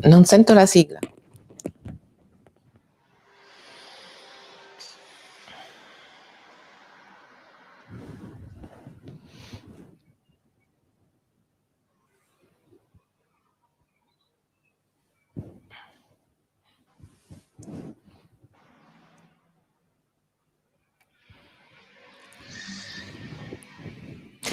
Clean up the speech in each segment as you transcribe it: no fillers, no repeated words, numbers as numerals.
Non sento la sigla.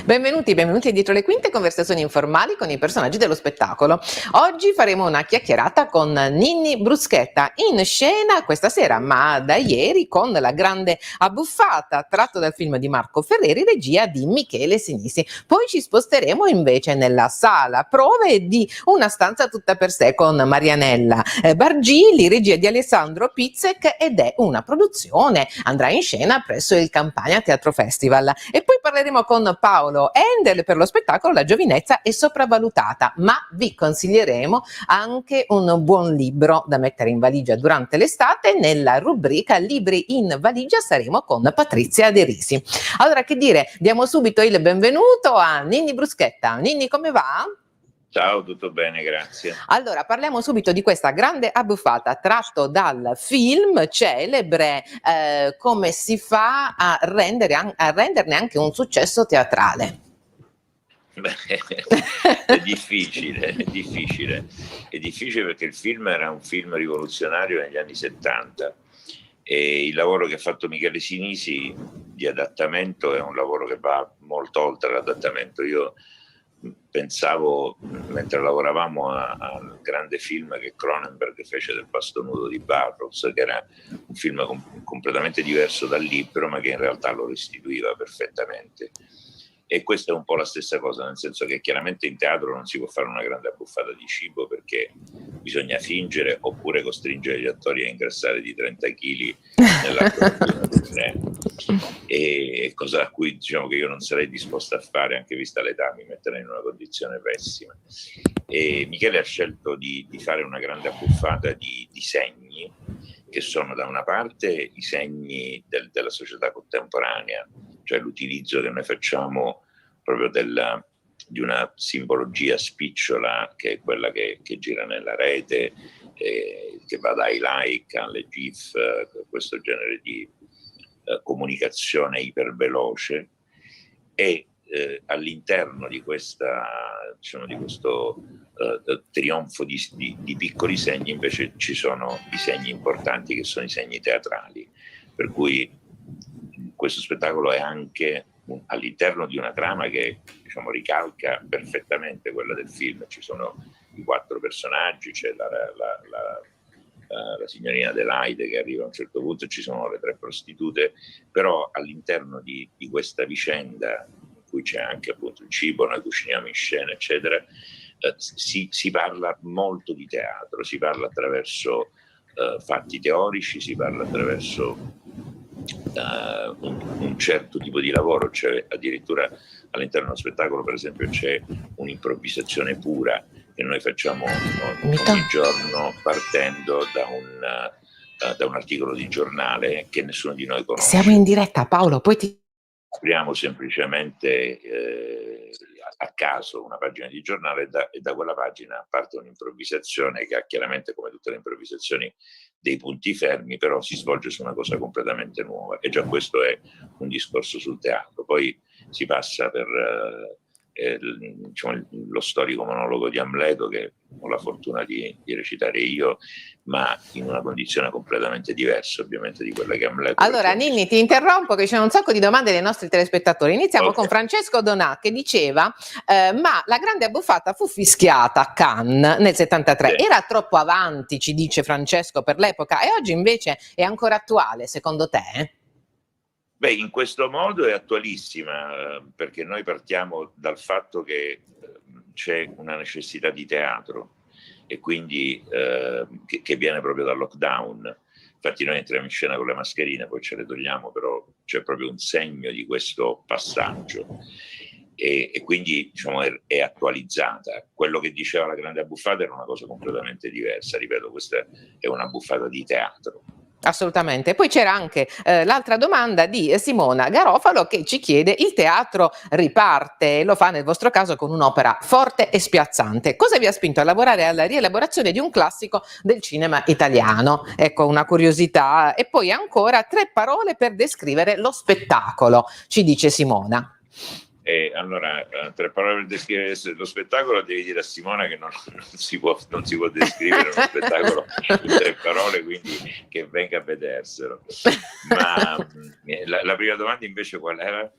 Benvenuti dietro le quinte, conversazioni informali con i personaggi dello spettacolo. Oggi faremo una chiacchierata con Ninni Bruschetta, in scena questa sera, ma da ieri con La grande abbuffata, tratto dal film di Marco Ferreri, regia di Michele Sinisi. Poi ci sposteremo invece nella sala prove di Una stanza tutta per sé con Marianella Bargili, regia di Alessandro Pizzek, ed è una produzione, andrà in scena presso il Campania Teatro Festival. E poi parleremo con Paolo Endel per lo spettacolo La giovinezza è sopravvalutata, ma vi consiglieremo anche un buon libro da mettere in valigia durante l'estate. Nella rubrica Libri in valigia saremo con Patrizia De Risi. Allora, che dire, diamo subito il benvenuto a Ninni Bruschetta. Ninni, come va? Ciao, tutto bene, grazie. Allora, parliamo subito di questa grande abbuffata tratto dal film celebre. Come si fa a renderne anche un successo teatrale? Beh, è difficile perché il film era un film rivoluzionario negli anni 70 e il lavoro che ha fatto Michele Sinisi di adattamento è un lavoro che va molto oltre l'adattamento. Io pensavo, mentre lavoravamo al grande film che Cronenberg fece del Basto nudo di Burroughs, che era un film completamente diverso dal libro, ma che in realtà lo restituiva perfettamente. E questa è un po' la stessa cosa, nel senso che chiaramente in teatro non si può fare una grande abbuffata di cibo perché bisogna fingere oppure costringere gli attori a ingrassare di 30 kg nell'arco di e cosa a cui diciamo che io non sarei disposto a fare, anche vista l'età, mi metterei in una condizione pessima. E Michele ha scelto di fare una grande abbuffata di segni, che sono da una parte i segni della società contemporanea, cioè l'utilizzo che noi facciamo proprio di una simbologia spicciola che è quella che gira nella rete, che va dai like alle GIF, questo genere di comunicazione iperveloce, e all'interno di questo trionfo di piccoli segni invece ci sono i segni importanti, che sono i segni teatrali, per cui questo spettacolo è anche all'interno di una trama che diciamo ricalca perfettamente quella del film. Ci sono i 4 personaggi, c'è la signorina Adelaide che arriva a un certo punto, ci sono le 3 prostitute, però all'interno di questa vicenda in cui c'è anche appunto il cibo, noi cuciniamo in scena eccetera, si parla molto di teatro, si parla attraverso fatti teorici, si parla attraverso un certo tipo di lavoro, cioè addirittura all'interno dello spettacolo per esempio c'è un'improvvisazione pura che noi facciamo ogni giorno partendo da un articolo di giornale che nessuno di noi conosce. Siamo in diretta, Paolo, poi ti apriamo semplicemente a caso una pagina di giornale e da quella pagina parte un'improvvisazione che ha chiaramente, come tutte le improvvisazioni, dei punti fermi, però si svolge su una cosa completamente nuova, e già questo è un discorso sul teatro. Poi si passa per diciamo, lo storico monologo di Amleto, che ho la fortuna di recitare io, ma in una condizione completamente diversa ovviamente di quella che Amleto. Allora Ninni, ti interrompo che ci sono un sacco di domande dei nostri telespettatori. Iniziamo con Francesco Donà che diceva ma La grande abbuffata fu fischiata a Cannes nel 73, sì. Era troppo avanti, ci dice Francesco, per l'epoca, e oggi invece è ancora attuale secondo te? Beh, in questo modo è attualissima, perché noi partiamo dal fatto che c'è una necessità di teatro e quindi che viene proprio dal lockdown. Infatti noi entriamo in scena con le mascherine, poi ce le togliamo, però c'è proprio un segno di questo passaggio e quindi diciamo è attualizzata. Quello che diceva La grande abbuffata era una cosa completamente diversa, ripeto, questa è una abbuffata di teatro. Assolutamente. Poi c'era anche l'altra domanda di Simona Garofalo che ci chiede: il teatro riparte, lo fa nel vostro caso con un'opera forte e spiazzante. Cosa vi ha spinto a lavorare alla rielaborazione di un classico del cinema italiano? Ecco, una curiosità. E poi ancora 3 parole per descrivere lo spettacolo, ci dice Simona. Allora, 3 parole per descrivere lo spettacolo, devi dire a Simona che non si può descrivere uno spettacolo in 3 parole, quindi che venga a vederselo. Ma la prima domanda invece qual era?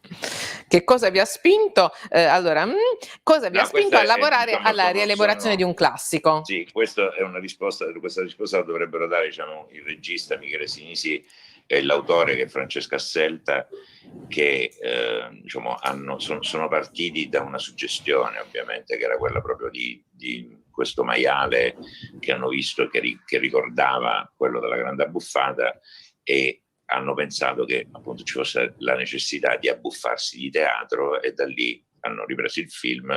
Che cosa vi ha spinto? Cosa vi ha spinto a lavorare alla rielaborazione di un classico? Sì, questa risposta la dovrebbero dare, diciamo, il regista Michele Sinisi e l'autore, che è Francesca Asselta, che diciamo, sono partiti da una suggestione, ovviamente, che era quella proprio di questo maiale che hanno visto e che ricordava quello della Grande Abbuffata, e hanno pensato che appunto ci fosse la necessità di abbuffarsi di teatro, e da lì hanno ripreso il film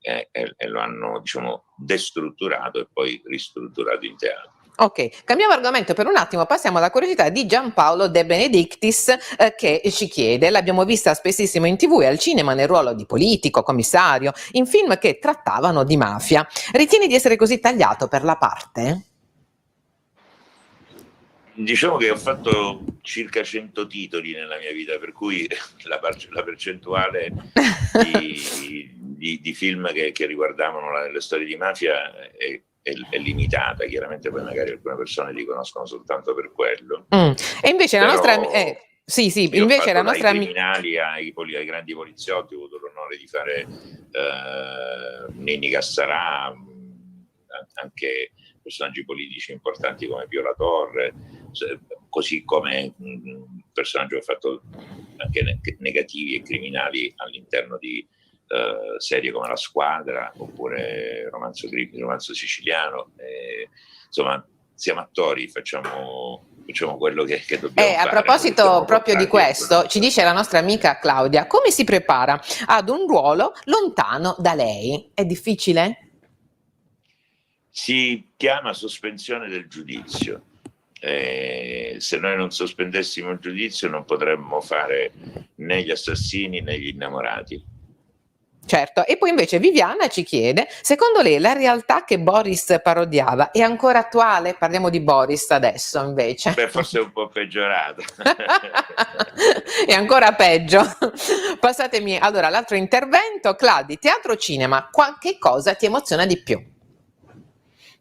e lo hanno, diciamo, destrutturato e poi ristrutturato in teatro. Ok, cambiamo argomento per un attimo, passiamo alla curiosità di Giampaolo De Benedictis che ci chiede: l'abbiamo vista spessissimo in TV e al cinema nel ruolo di politico, commissario, in film che trattavano di mafia. Ritieni di essere così tagliato per la parte? Diciamo che ho fatto circa 100 titoli nella mia vita, per cui la percentuale di film che riguardavano le storie di mafia è limitata. Chiaramente poi magari alcune persone li conoscono soltanto per quello. E invece la nostra invece la nostra dai criminali ai grandi poliziotti, ho avuto l'onore di fare Ninni Cassarà, anche personaggi politici importanti come Pio La Torre, così come personaggi che ho fatto anche negativi e criminali all'interno di serie come La Squadra, oppure Romanzo siciliano. Insomma, siamo attori, facciamo quello che dobbiamo fare. A proposito proprio di questo, ci dice la nostra amica Claudia: come si prepara ad un ruolo lontano da lei? È difficile? Si chiama sospensione del giudizio. Se noi non sospendessimo il giudizio non potremmo fare né gli assassini né gli innamorati. Certo, e poi invece Viviana ci chiede: secondo lei la realtà che Boris parodiava è ancora attuale? Parliamo di Boris adesso invece. Beh, forse è un po' peggiorato. È ancora peggio. Passatemi allora all'altro intervento. Claudi, teatro o cinema, che cosa ti emoziona di più?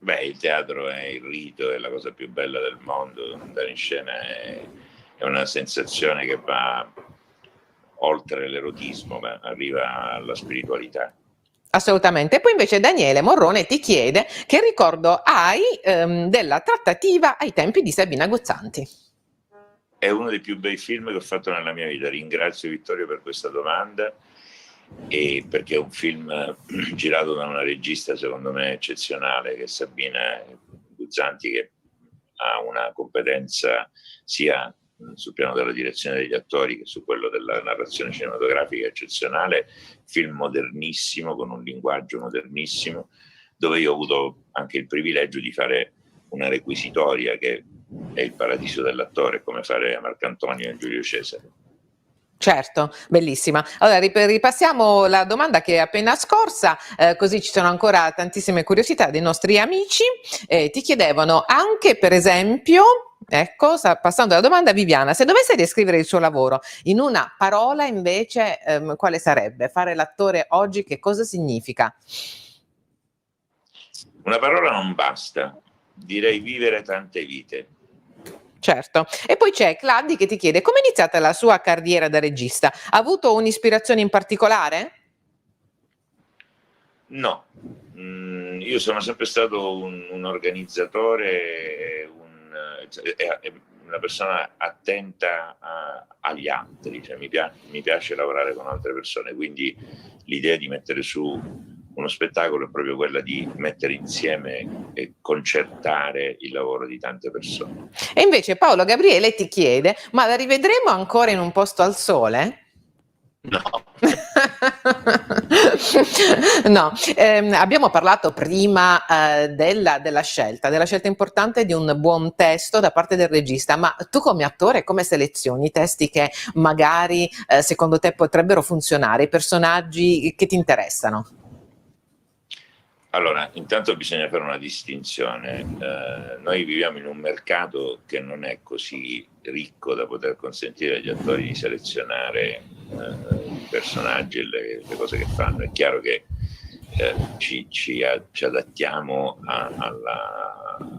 Beh, il teatro è il rito, è la cosa più bella del mondo. Andare in scena è una sensazione che va oltre l'erotismo, ma arriva alla spiritualità. Assolutamente. E poi invece Daniele Morrone ti chiede: che ricordo hai della trattativa ai tempi di Sabina Guzzanti? È uno dei più bei film che ho fatto nella mia vita. Ringrazio Vittorio per questa domanda, e perché è un film girato da una regista secondo me eccezionale, che è Sabina Guzzanti, che ha una competenza sia sul piano della direzione degli attori che su quello della narrazione cinematografica eccezionale. Film modernissimo, con un linguaggio modernissimo, dove io ho avuto anche il privilegio di fare una requisitoria che è il paradiso dell'attore, come fare Marcantonio e Giulio Cesare. Certo, bellissima. Allora ripassiamo la domanda che è appena scorsa, così ci sono ancora tantissime curiosità dei nostri amici. Ti chiedevano anche, per esempio, ecco, passando alla domanda, Viviana: se dovesse descrivere il suo lavoro in una parola invece, quale sarebbe? Fare l'attore oggi che cosa significa? Una parola non basta, direi vivere tante vite. Certo. E poi c'è Claudia che ti chiede: come è iniziata la sua carriera da regista? Ha avuto un'ispirazione in particolare? No, io sono sempre stato un organizzatore, una persona attenta agli altri, cioè mi piace lavorare con altre persone, quindi l'idea di mettere su uno spettacolo è proprio quella di mettere insieme e concertare il lavoro di tante persone. E invece Paolo Gabriele ti chiede: ma la rivedremo ancora in Un posto al sole? No. No, abbiamo parlato prima della scelta importante di un buon testo da parte del regista, ma tu come attore come selezioni i testi che magari secondo te potrebbero funzionare, i personaggi che ti interessano? Allora, intanto bisogna fare una distinzione. Noi viviamo in un mercato che non è così ricco da poter consentire agli attori di selezionare i personaggi e le cose che fanno. È chiaro che ci adattiamo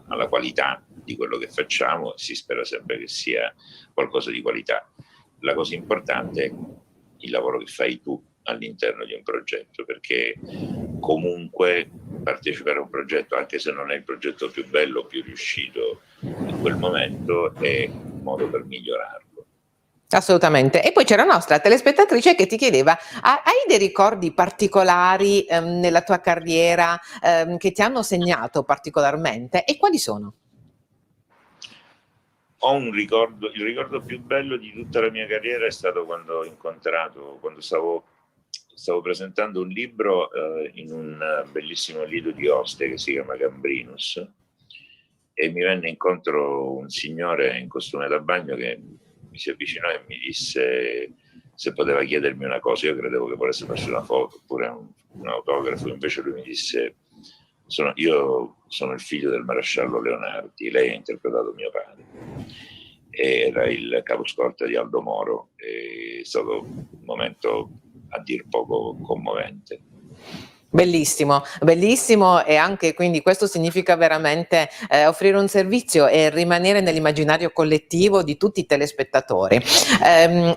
alla qualità di quello che facciamo, si spera sempre che sia qualcosa di qualità. La cosa importante è il lavoro che fai tu all'interno di un progetto, perché comunque partecipare a un progetto, anche se non è il progetto più bello, più riuscito in quel momento, è un modo per migliorarlo. Assolutamente. E poi c'era una nostra telespettatrice che ti chiedeva, hai dei ricordi particolari nella tua carriera che ti hanno segnato particolarmente e quali sono? Ho un ricordo, il ricordo più bello di tutta la mia carriera è stato quando ho incontrato, quando stavo presentando un libro in un bellissimo lido di Oste che si chiama Gambrinus, e mi venne incontro un signore in costume da bagno che mi si avvicinò e mi disse se poteva chiedermi una cosa. Io credevo che volesse farsi una foto oppure un autografo, invece lui mi disse io sono il figlio del maresciallo Leonardi, lei ha interpretato mio padre. Era il caposcorta di Aldo Moro, è stato un momento a dir poco commovente. Bellissimo, bellissimo, e anche quindi questo significa veramente offrire un servizio e rimanere nell'immaginario collettivo di tutti i telespettatori.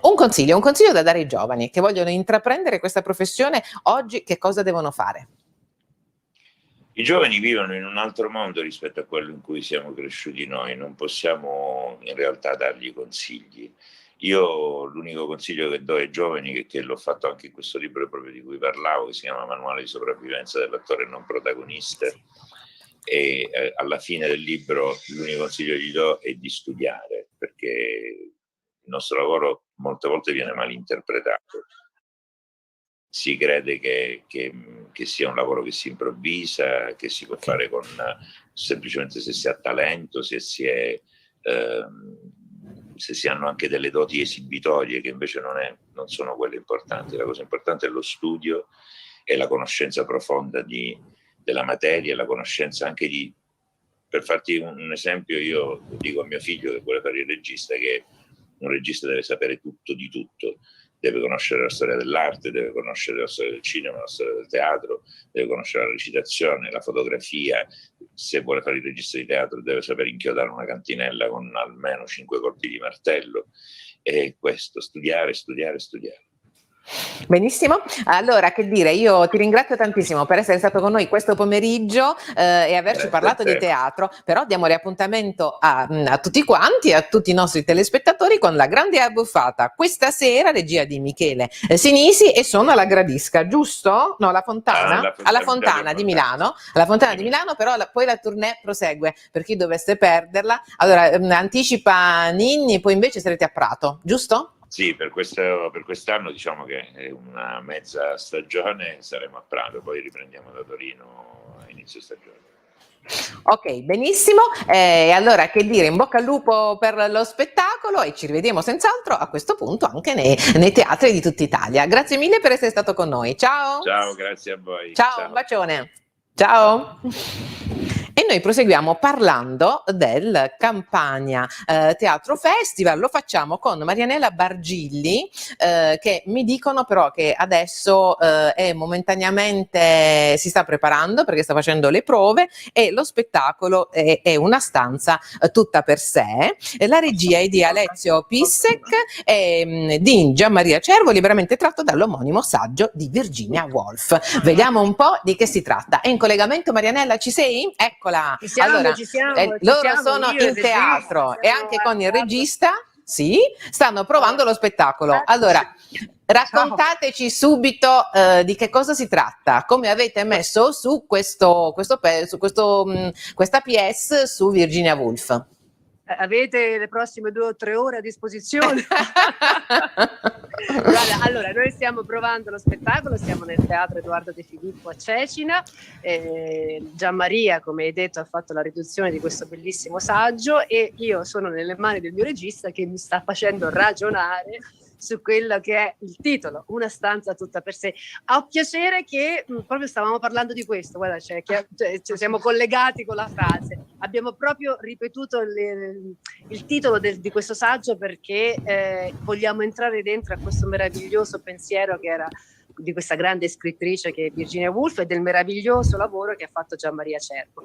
Un consiglio da dare ai giovani che vogliono intraprendere questa professione oggi, che cosa devono fare? I giovani vivono in un altro mondo rispetto a quello in cui siamo cresciuti noi, non possiamo in realtà dargli consigli. Io l'unico consiglio che do ai giovani, che l'ho fatto anche in questo libro proprio di cui parlavo, che si chiama Manuale di sopravvivenza dell'attore non protagonista, e alla fine del libro l'unico consiglio che gli do è di studiare, perché il nostro lavoro molte volte viene mal interpretato. Si crede che sia un lavoro che si improvvisa, che si può fare con semplicemente se si ha talento, se si hanno anche delle doti esibitorie, che invece non sono quelle importanti. La cosa importante è lo studio e la conoscenza profonda della materia, la conoscenza anche per farti un esempio, io dico a mio figlio che vuole fare il regista che un regista deve sapere tutto di tutto. Deve conoscere la storia dell'arte, deve conoscere la storia del cinema, la storia del teatro, deve conoscere la recitazione, la fotografia. Se vuole fare il regista di teatro deve saper inchiodare una cantinella con almeno 5 colpi di martello. E questo, studiare. Benissimo, allora che dire, io ti ringrazio tantissimo per essere stato con noi questo pomeriggio e averci parlato di teatro, però diamo riappuntamento a tutti quanti, a tutti i nostri telespettatori con La Grande Abbuffata, questa sera, regia di Michele Sinisi, e sono alla Gradisca, giusto? No, alla Fontana? Alla Fontana di Milano, però poi la tournée prosegue, per chi dovesse perderla. Allora, anticipa Ninni, poi invece sarete a Prato, giusto? Sì, per quest'anno diciamo che è una mezza stagione, saremo a Prato, poi riprendiamo da Torino a inizio stagione. Ok, benissimo, allora che dire, in bocca al lupo per lo spettacolo e ci rivediamo senz'altro a questo punto anche nei teatri di tutta Italia. Grazie mille per essere stato con noi, ciao! Ciao, grazie a voi. Ciao. Un bacione! Ciao. E noi proseguiamo parlando del Campania Teatro Festival. Lo facciamo con Marianella Bargilli, che mi dicono però che adesso momentaneamente si sta preparando perché sta facendo le prove e lo spettacolo è una stanza tutta per sé. La regia è di Alessio Pissek e di Gian Maria Cervoli, veramente tratto dall'omonimo saggio di Virginia Woolf. Vediamo un po' di che si tratta. È in collegamento Marianella, ci sei? Eccola. Allora, loro sono in teatro e anche con il regista, sì, stanno provando lo spettacolo. Allora, raccontateci subito di che cosa si tratta, come avete messo su questa pièce su Virginia Woolf. Avete le prossime 2 o 3 ore a disposizione? Guarda, allora, noi stiamo provando lo spettacolo, siamo nel Teatro Edoardo De Filippo a Cecina. Gianmaria, come hai detto, ha fatto la riduzione di questo bellissimo saggio e io sono nelle mani del mio regista che mi sta facendo ragionare su quello che è il titolo, Una stanza tutta per sé. Ho piacere che proprio stavamo parlando di questo, guarda, siamo collegati con la frase. Abbiamo proprio ripetuto il titolo di questo saggio perché vogliamo entrare dentro a questo meraviglioso pensiero che era di questa grande scrittrice che è Virginia Woolf e del meraviglioso lavoro che ha fatto Gianmaria Cervo.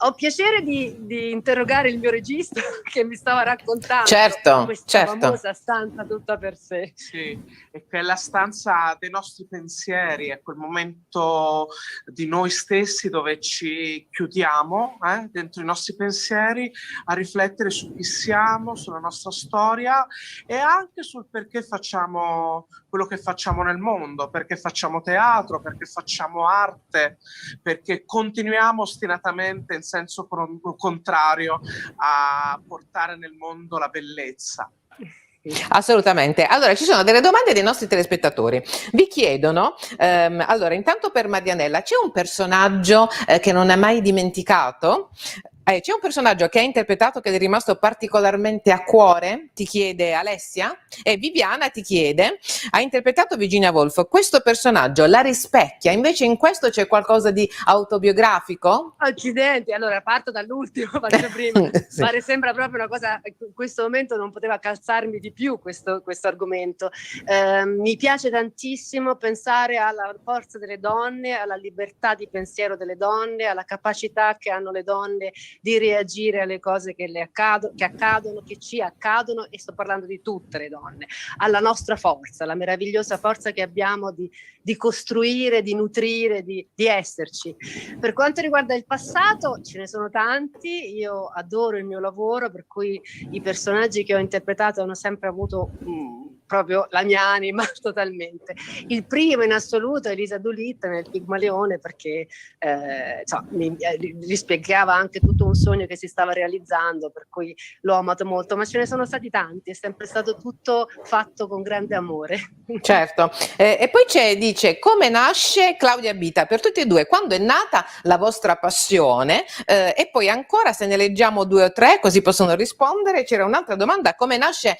Ho piacere di interrogare il mio regista che mi stava raccontando questa famosa stanza tutta per sé. Sì, è quella stanza dei nostri pensieri, è quel momento di noi stessi dove ci chiudiamo dentro i nostri pensieri a riflettere su chi siamo, sulla nostra storia e anche sul perché facciamo quello che facciamo nel mondo, perché facciamo teatro, perché facciamo arte, perché continuiamo ostinatamente in senso contrario a portare nel mondo la bellezza. Assolutamente. Allora, ci sono delle domande dei nostri telespettatori. Vi chiedono, allora, intanto per Marianella, c'è un personaggio che non ha mai dimenticato? C'è un personaggio che ha interpretato che è rimasto particolarmente a cuore? Ti chiede Alessia. E Viviana ti chiede, ha interpretato Virginia Woolf, questo personaggio la rispecchia? Invece in questo c'è qualcosa di autobiografico? Accidenti, allora parto dall'ultimo, faccio prima. Sì. Pare sembra proprio una cosa, in questo momento non poteva calzarmi di più questo argomento. Mi piace tantissimo pensare alla forza delle donne, alla libertà di pensiero delle donne, alla capacità che hanno le donne di reagire alle cose che accadono, che ci accadono, e sto parlando di tutte le donne, alla nostra forza, la meravigliosa forza che abbiamo di costruire, di nutrire, di esserci. Per quanto riguarda il passato, ce ne sono tanti, io adoro il mio lavoro, per cui i personaggi che ho interpretato hanno sempre avuto proprio la mia anima totalmente. Il primo in assoluto è Elisa Doolittle nel Pigmalione, perché mi rispecchiava anche tutto un sogno che si stava realizzando, per cui l'ho amato molto, ma ce ne sono stati tanti, è sempre stato tutto fatto con grande amore. Certo, e poi dice, come nasce Claudia Bita? Per tutti e due, quando è nata la vostra passione? E poi ancora, se ne leggiamo 2 o 3, così possono rispondere, c'era un'altra domanda, come nasce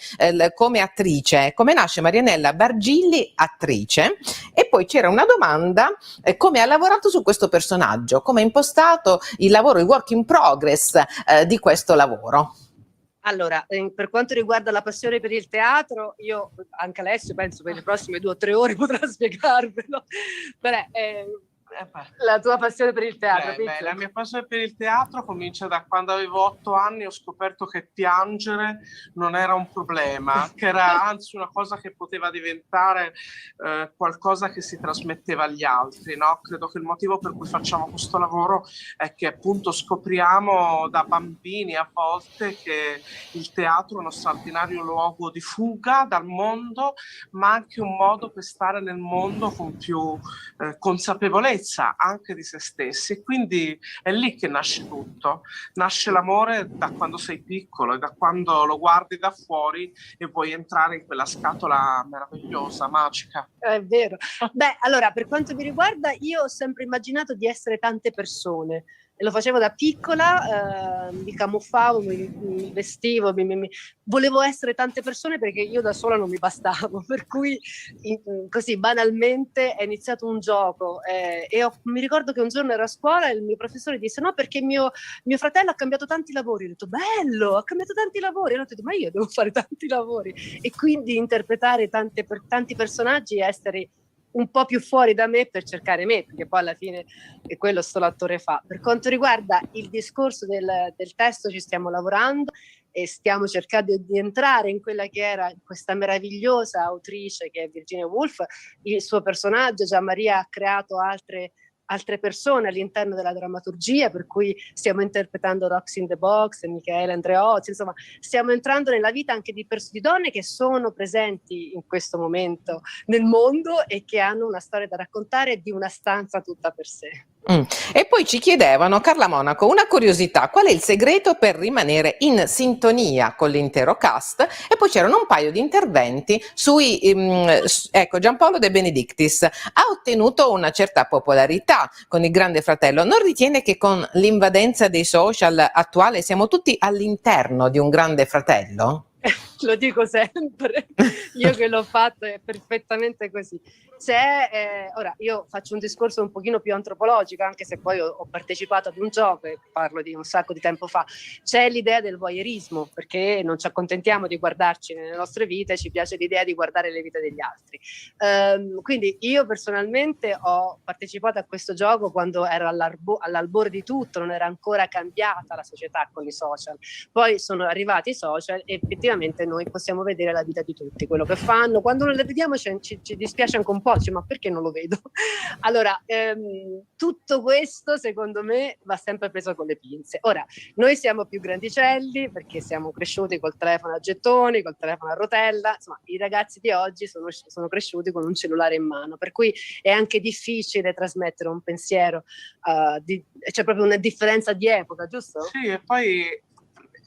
come attrice? Come nasce Marianella Bargilli attrice? E poi c'era una domanda, come ha lavorato su questo personaggio? Come ha impostato il lavoro, il work in progress di questo lavoro? Allora, per quanto riguarda la passione per il teatro, io, anche Alessio, penso per le prossime 2 o 3 ore potrà spiegarvelo. La tua passione per il teatro? La mia passione per il teatro comincia da quando avevo 8 anni, ho scoperto che piangere non era un problema, che era anzi una cosa che poteva diventare qualcosa che si trasmetteva agli altri, no? Credo che il motivo per cui facciamo questo lavoro è che appunto scopriamo da bambini a volte che il teatro è uno straordinario luogo di fuga dal mondo, ma anche un modo per stare nel mondo con più consapevolezza anche di se stessi, e quindi è lì che nasce tutto, nasce l'amore da quando sei piccolo e da quando lo guardi da fuori e vuoi entrare in quella scatola meravigliosa, magica. È vero. Beh, allora, per quanto mi riguarda, io ho sempre immaginato di essere tante persone. Lo facevo da piccola, mi camuffavo, mi vestivo, volevo essere tante persone perché io da sola non mi bastavo, per cui così banalmente è iniziato un gioco mi ricordo che un giorno ero a scuola e il mio professore disse no, perché mio fratello ha cambiato tanti lavori. Ho detto bello, ha cambiato tanti lavori, e ho detto ma io devo fare tanti lavori, e quindi interpretare tanti personaggi e essere un po' più fuori da me per cercare me, perché poi alla fine è quello sto l'attore fa. Per quanto riguarda il discorso del testo, ci stiamo lavorando e stiamo cercando di entrare in quella che era questa meravigliosa autrice che è Virginia Woolf. Il suo personaggio, Gianmaria, ha creato altre persone all'interno della drammaturgia, per cui stiamo interpretando Rox in the Box, Michele Andreozzi, insomma stiamo entrando nella vita anche di donne che sono presenti in questo momento nel mondo e che hanno una storia da raccontare di una stanza tutta per sé. E poi ci chiedevano, Carla Monaco, una curiosità: qual è il segreto per rimanere in sintonia con l'intero cast? E poi c'erano un paio di interventi ecco, Giampaolo De Benedictis ha ottenuto una certa popolarità con il Grande Fratello. Non ritiene che con l'invadenza dei social attuale siamo tutti all'interno di un Grande Fratello? Lo dico sempre, io che l'ho fatto è perfettamente così. Ora io faccio un discorso un pochino più antropologico, anche se poi ho partecipato ad un gioco e parlo di un sacco di tempo fa. C'è l'idea del voyeurismo, perché non ci accontentiamo di guardarci nelle nostre vite, ci piace l'idea di guardare le vite degli altri. Quindi io personalmente ho partecipato a questo gioco quando ero all'albore di tutto, non era ancora cambiata la società con i social. Poi sono arrivati i social e effettivamente noi possiamo vedere la vita di tutti, quello che fanno. Quando non le vediamo ci dispiace anche un po', ma perché non lo vedo? Allora, tutto questo secondo me va sempre preso con le pinze. Ora, noi siamo più grandicelli perché siamo cresciuti col telefono a gettoni, col telefono a rotella, insomma i ragazzi di oggi sono cresciuti con un cellulare in mano, per cui è anche difficile trasmettere un pensiero, c'è proprio una differenza di epoca, giusto? Sì, e poi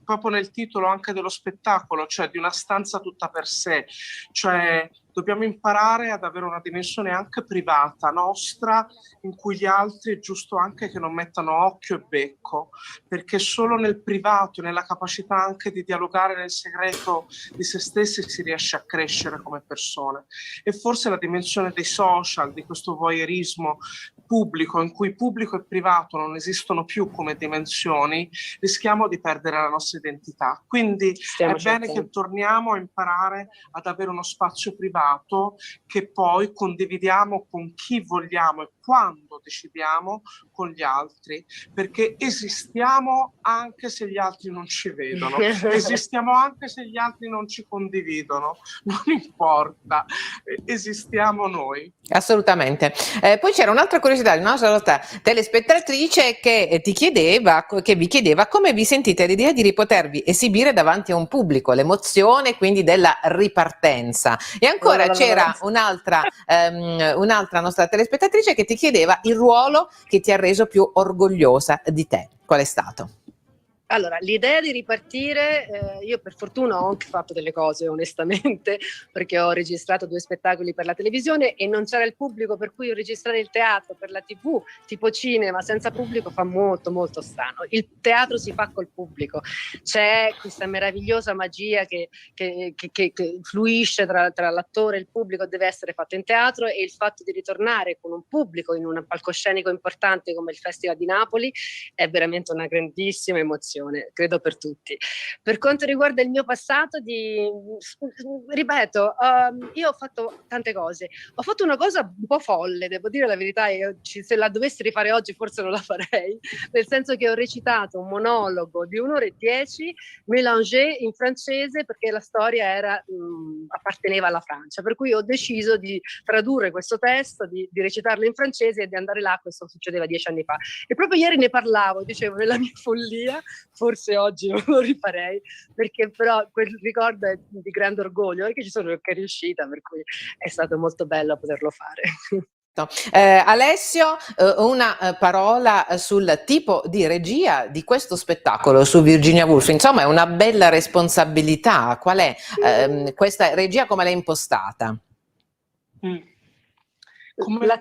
proprio nel titolo anche dello spettacolo, cioè di una stanza tutta per sé, cioè dobbiamo imparare ad avere una dimensione anche privata nostra, in cui gli altri è giusto anche che non mettano occhio e becco, perché solo nel privato, nella capacità anche di dialogare nel segreto di se stessi si riesce a crescere come persone. E forse la dimensione dei social, di questo voyeurismo pubblico, in cui pubblico e privato non esistono più come dimensioni, rischiamo di perdere la nostra identità. Quindi è bene che torniamo a imparare ad avere uno spazio privato che poi condividiamo con chi vogliamo e quando decidiamo con gli altri, perché esistiamo anche se gli altri non ci vedono, esistiamo anche se gli altri non ci condividono, non importa, esistiamo noi. Assolutamente. Poi c'era un'altra curiosità di una nostra telespettatrice che vi chiedeva come vi sentite l'idea di potervi esibire davanti a un pubblico, l'emozione quindi della ripartenza. E ancora c'era un'altra nostra telespettatrice che ti chiedeva il ruolo che ti ha reso più orgogliosa di te. Qual è stato? Allora, l'idea di ripartire, io per fortuna ho anche fatto delle cose onestamente, perché ho registrato 2 spettacoli per la televisione e non c'era il pubblico, per cui registrare il teatro per la TV, tipo cinema, senza pubblico fa molto molto strano. Il teatro si fa col pubblico, c'è questa meravigliosa magia che fluisce tra l'attore e il pubblico, deve essere fatto in teatro, e il fatto di ritornare con un pubblico in un palcoscenico importante come il Festival di Napoli è veramente una grandissima emozione, credo per tutti. Per quanto riguarda il mio passato, ripeto, io ho fatto tante cose. Ho fatto una cosa un po' folle, devo dire la verità, se la dovessi rifare oggi forse non la farei, nel senso che ho recitato un monologo di 1 ora e 10 mélangé in francese, perché la storia apparteneva alla Francia, per cui ho deciso di tradurre questo testo, di recitarlo in francese e di andare là. Questo succedeva 10 anni fa e proprio ieri ne parlavo, dicevo, nella mia follia forse oggi non lo rifarei, perché però quel ricordo è di grande orgoglio, perché ci sono anche riuscita, per cui è stato molto bello poterlo fare. Alessio, una parola sul tipo di regia di questo spettacolo su Virginia Woolf. Insomma, è una bella responsabilità. Qual è questa regia, come l'hai impostata? La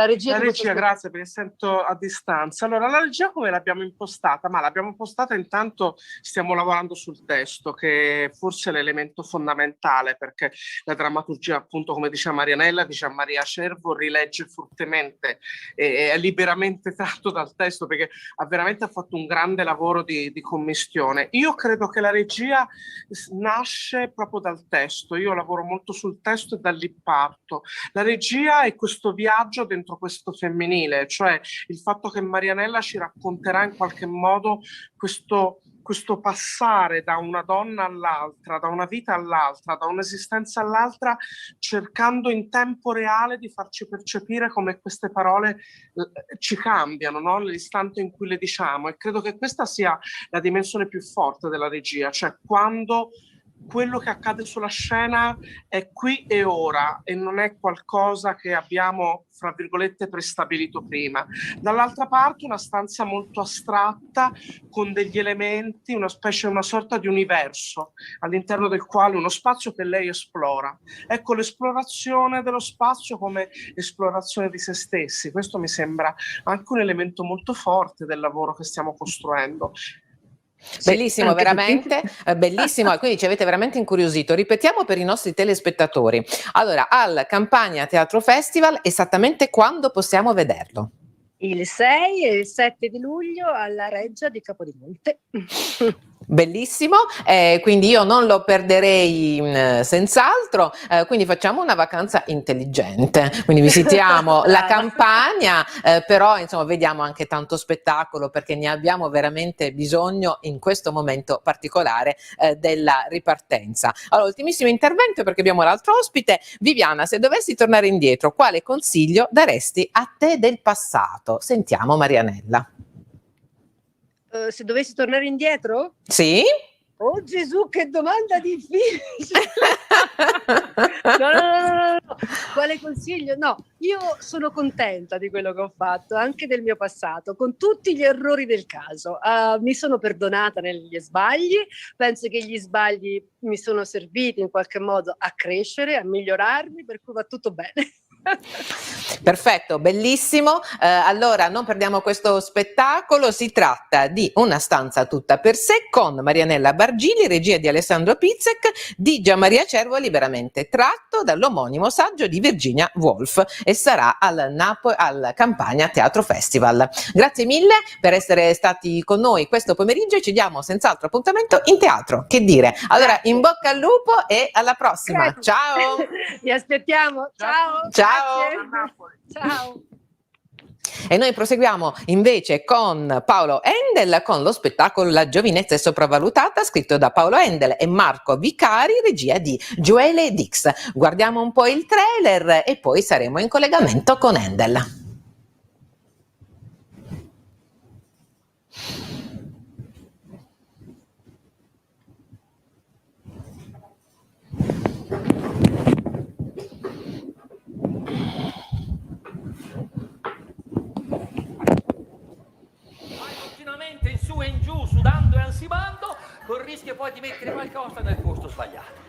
regia, grazie, perché sento a distanza. Allora, la regia come l'abbiamo impostata? Ma l'abbiamo impostata, intanto stiamo lavorando sul testo, che forse è l'elemento fondamentale, perché la drammaturgia, appunto, come diceva Marianella, dice Maria Cervo, rilegge fortemente e è liberamente tratto dal testo, perché ha fatto un grande lavoro di commistione. Io credo che la regia nasce proprio dal testo, io lavoro molto sul testo e da lì parto. La regia è questo viaggio dentro questo femminile, cioè il fatto che Marianella ci racconterà in qualche modo questo passare da una donna all'altra, da una vita all'altra, da un'esistenza all'altra, cercando in tempo reale di farci percepire come queste parole ci cambiano, no? Nell'istante in cui le diciamo, e credo che questa sia la dimensione più forte della regia, cioè quando quello che accade sulla scena è qui e ora e non è qualcosa che abbiamo, fra virgolette, prestabilito prima. Dall'altra parte una stanza molto astratta con degli elementi, una sorta di universo all'interno del quale uno spazio che lei esplora. Ecco, l'esplorazione dello spazio come esplorazione di se stessi, questo mi sembra anche un elemento molto forte del lavoro che stiamo costruendo. Bellissimo, anche veramente, perché- bellissimo, quindi ci avete veramente incuriosito. Ripetiamo per i nostri telespettatori. Allora, al Campania Teatro Festival, esattamente quando possiamo vederlo? Il 6 e il 7 di luglio alla Reggia di Capodimonte. Bellissimo, quindi io non lo perderei senz'altro, quindi facciamo una vacanza intelligente, quindi visitiamo la Brava. Campania, però insomma vediamo anche tanto spettacolo perché ne abbiamo veramente bisogno in questo momento particolare della ripartenza. Allora, ultimissimo intervento perché abbiamo l'altro ospite. Viviana, se dovessi tornare indietro, quale consiglio daresti a te del passato? Sentiamo Marianella. Se dovessi tornare indietro? Sì? Oh Gesù, che domanda difficile! No. Quale consiglio? No, io sono contenta di quello che ho fatto, anche del mio passato, con tutti gli errori del caso. Mi sono perdonata negli sbagli, penso che gli sbagli mi sono serviti in qualche modo a crescere, a migliorarmi, per cui va tutto bene. Perfetto, bellissimo. Allora non perdiamo questo spettacolo, si tratta di Una stanza tutta per sé con Marianella Bargili, regia di Alessandro Pizzek, di Gianmaria Cervoli, veramente tratto dall'omonimo saggio di Virginia Woolf e sarà al Campania Teatro Festival. Grazie mille per essere stati con noi questo pomeriggio e ci diamo senz'altro appuntamento in teatro. Che dire? Allora, Grazie. in bocca al lupo e alla prossima. Grazie. Ciao! Vi aspettiamo. Ciao. Ciao. Grazie. Ciao. E noi proseguiamo invece con Paolo Endel con lo spettacolo La giovinezza è sopravvalutata, scritto da Paolo Endel e Marco Vicari, regia di Joele Dix. Guardiamo un po' il trailer e poi saremo in collegamento con Endel. In su e in giù, sudando e ansimando, col rischio poi di mettere qualcosa nel posto sbagliato.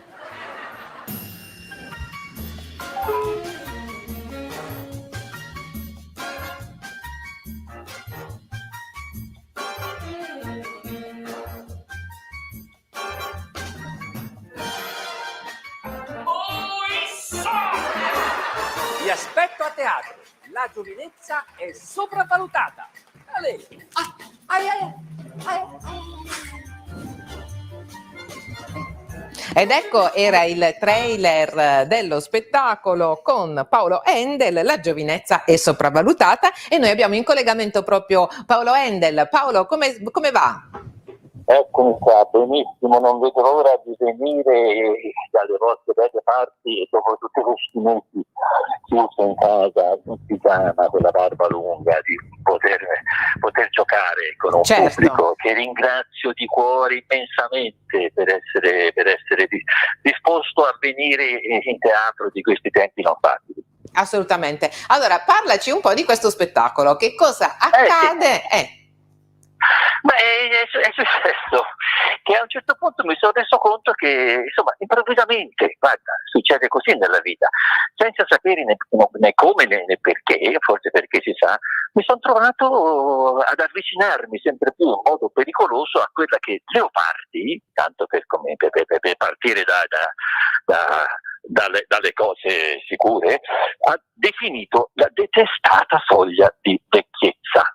Vi aspetto a teatro. La giovinezza è sopravvalutata. A lei. Ed ecco era il trailer dello spettacolo con Paolo Endel, La giovinezza è sopravvalutata, e noi abbiamo in collegamento proprio Paolo Endel. Paolo, come va? Eccomi qua, benissimo, non vedo l'ora di venire dalle vostre belle parti e dopo tutti questi mesi chiuso in casa, in pigiama, con la barba lunga, di poter giocare con un pubblico che ringrazio di cuore immensamente per essere disposto a venire in teatro di questi tempi non facili. Assolutamente. Allora, parlaci un po' di questo spettacolo, che cosa accade? Ma è successo che a un certo punto mi sono reso conto che, insomma, improvvisamente, guarda, succede così nella vita, senza sapere né come né perché, forse perché si sa, mi sono trovato ad avvicinarmi sempre più in modo pericoloso a quella che Leopardi, tanto per partire dalle cose sicure, ha definito la detestata soglia di vecchiezza.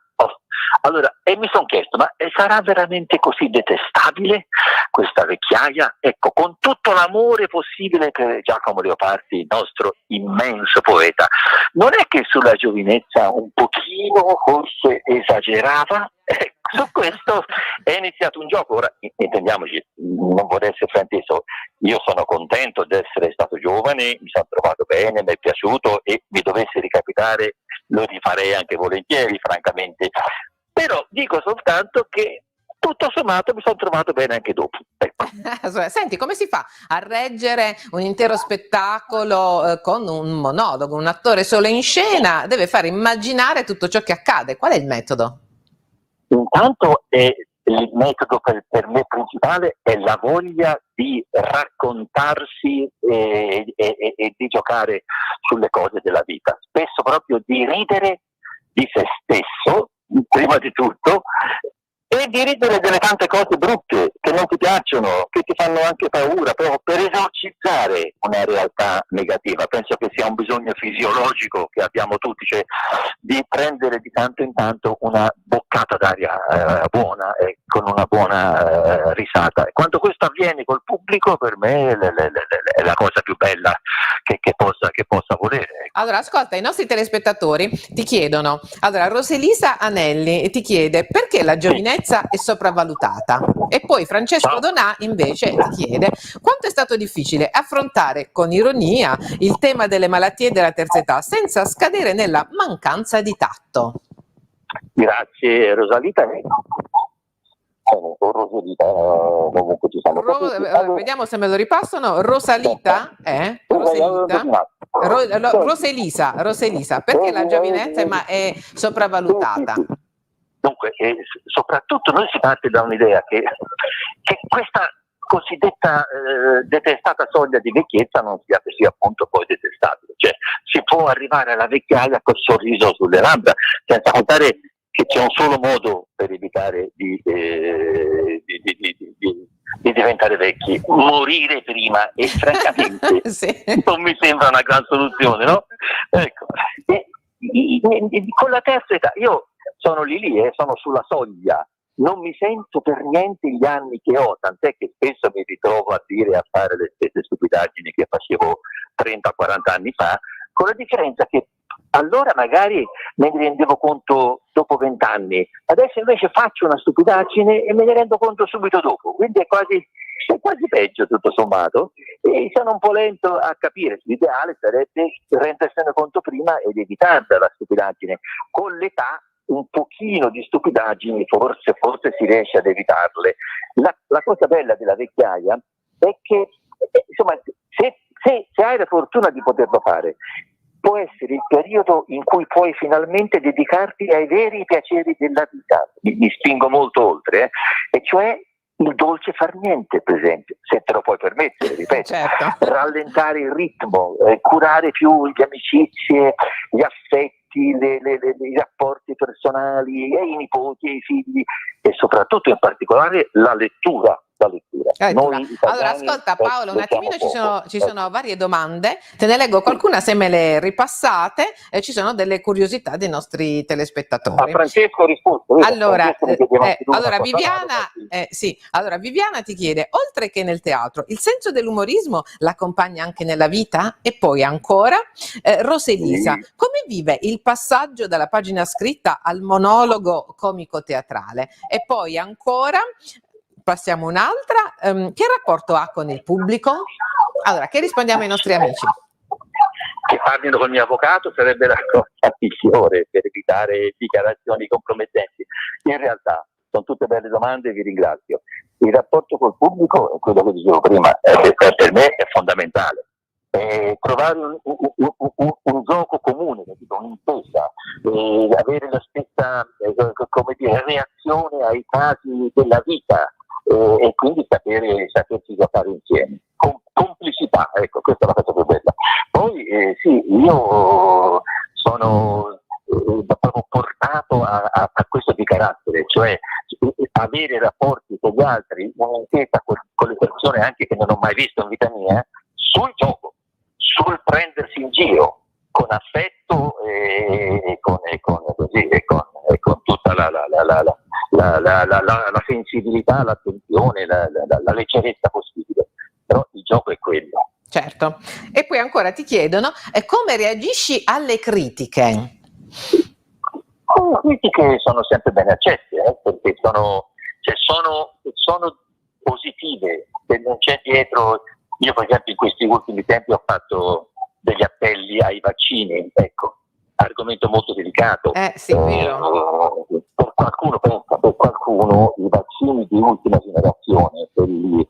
Allora, e mi sono chiesto, ma sarà veramente così detestabile questa vecchiaia? Ecco, con tutto l'amore possibile per Giacomo Leopardi, il nostro immenso poeta, non è che sulla giovinezza un pochino forse esagerava? Su questo è iniziato un gioco. Ora, intendiamoci, non vorrei essere frainteso, io sono contento di essere stato giovane, mi sono trovato bene, mi è piaciuto e mi dovesse ricapitare lo rifarei anche volentieri, francamente. Però dico soltanto che tutto sommato mi sono trovato bene anche dopo. Ecco. Senti, come si fa a reggere un intero spettacolo con un monologo? Un attore solo in scena deve fare immaginare tutto ciò che accade. Qual è il metodo? Intanto il metodo per me principale è la voglia di raccontarsi e di giocare sulle cose della vita, spesso proprio di ridere di se stesso, prima di tutto, e di ridere delle tante cose brutte che non ti piacciono, che ti fanno anche paura, proprio per esorcizzare una realtà negativa. Penso che sia un bisogno fisiologico che abbiamo tutti, cioè di prendere di tanto in tanto una boccata d'aria buona e con una buona risata. E quando questo avviene col pubblico, per me è la cosa più bella che possa volere. Allora, ascolta, i nostri telespettatori ti chiedono, allora Roselisa Anelli ti chiede perché la giovinezza è sopravvalutata, e poi Francesco Donà invece ti chiede quanto è stato difficile affrontare con ironia il tema delle malattie della terza età senza scadere nella mancanza di tatto. Grazie Rosalita. Comunque ci sono vediamo se me lo ripassano. Rosalita? Roselisa, perché la giovinezza è sopravvalutata? Dunque, soprattutto noi si parte da un'idea che questa cosiddetta detestata soglia di vecchiezza non sia appunto poi detestabile, cioè si può arrivare alla vecchiaia col sorriso sulle labbra, senza contare che c'è un solo modo per evitare di diventare vecchi: morire prima, e francamente sì. non mi sembra una gran soluzione, no? Ecco. Con la terza età, io sono lì sono sulla soglia, non mi sento per niente gli anni che ho, tant'è che spesso mi ritrovo a dire e a fare le stesse stupidaggini che facevo 30-40 anni fa, con la differenza che allora magari me ne rendevo conto dopo 20 anni, adesso invece faccio una stupidaggine e me ne rendo conto subito dopo, quindi è quasi peggio tutto sommato, e sono un po' lento a capire. L'ideale sarebbe rendersene conto prima ed evitarla la stupidaggine. Con l'età un pochino di stupidaggini forse si riesce ad evitarle. La cosa bella della vecchiaia è che insomma, se hai la fortuna di poterlo fare, può essere il periodo in cui puoi finalmente dedicarti ai veri piaceri della vita. Mi spingo molto oltre, e cioè il dolce far niente, per esempio, se te lo puoi permettere, ripeto, certo. Rallentare il ritmo, curare più le amicizie, gli affetti, i rapporti personali, e i nipoti, e i figli, e soprattutto in particolare la lettura. Allora ascolta Paolo, un attimino, ci sono varie domande, te ne leggo qualcuna, se me le ripassate, ci sono delle curiosità dei nostri telespettatori. Francesco risposto. Allora Viviana ti chiede, oltre che nel teatro, il senso dell'umorismo l'accompagna anche nella vita? E poi ancora Roselisa, come vive il passaggio dalla pagina scritta al monologo comico teatrale? E poi ancora passiamo un'altra, che rapporto ha con il pubblico? Allora, che rispondiamo ai nostri amici? Che parlino col mio avvocato sarebbe la cosa migliore per evitare dichiarazioni compromettenti. In realtà sono tutte belle domande e vi ringrazio. Il rapporto col pubblico è quello che dicevo prima, per me è fondamentale. Trovare un gioco comune, un'intesa, avere la stessa reazione ai casi della vita, e quindi sapersi giocare insieme. Complicità, ecco, questa è la cosa più bella. Poi io sono proprio portato a questo di carattere, cioè avere rapporti con gli altri, un'intesa con le persone anche che non ho mai visto in vita mia, sul gioco, sul prendersi in giro con affetto e con tutta la sensibilità, l'attenzione, la leggerezza possibile. Però il gioco è quello. Certo. E poi ancora ti chiedono come reagisci alle critiche? Le critiche sono sempre ben accette, perché sono positive, se non c'è dietro. Io per esempio in questi ultimi tempi ho fatto degli appelli ai vaccini, ecco, argomento molto delicato. Sì, vero. Per qualcuno i vaccini di ultima generazione, quelli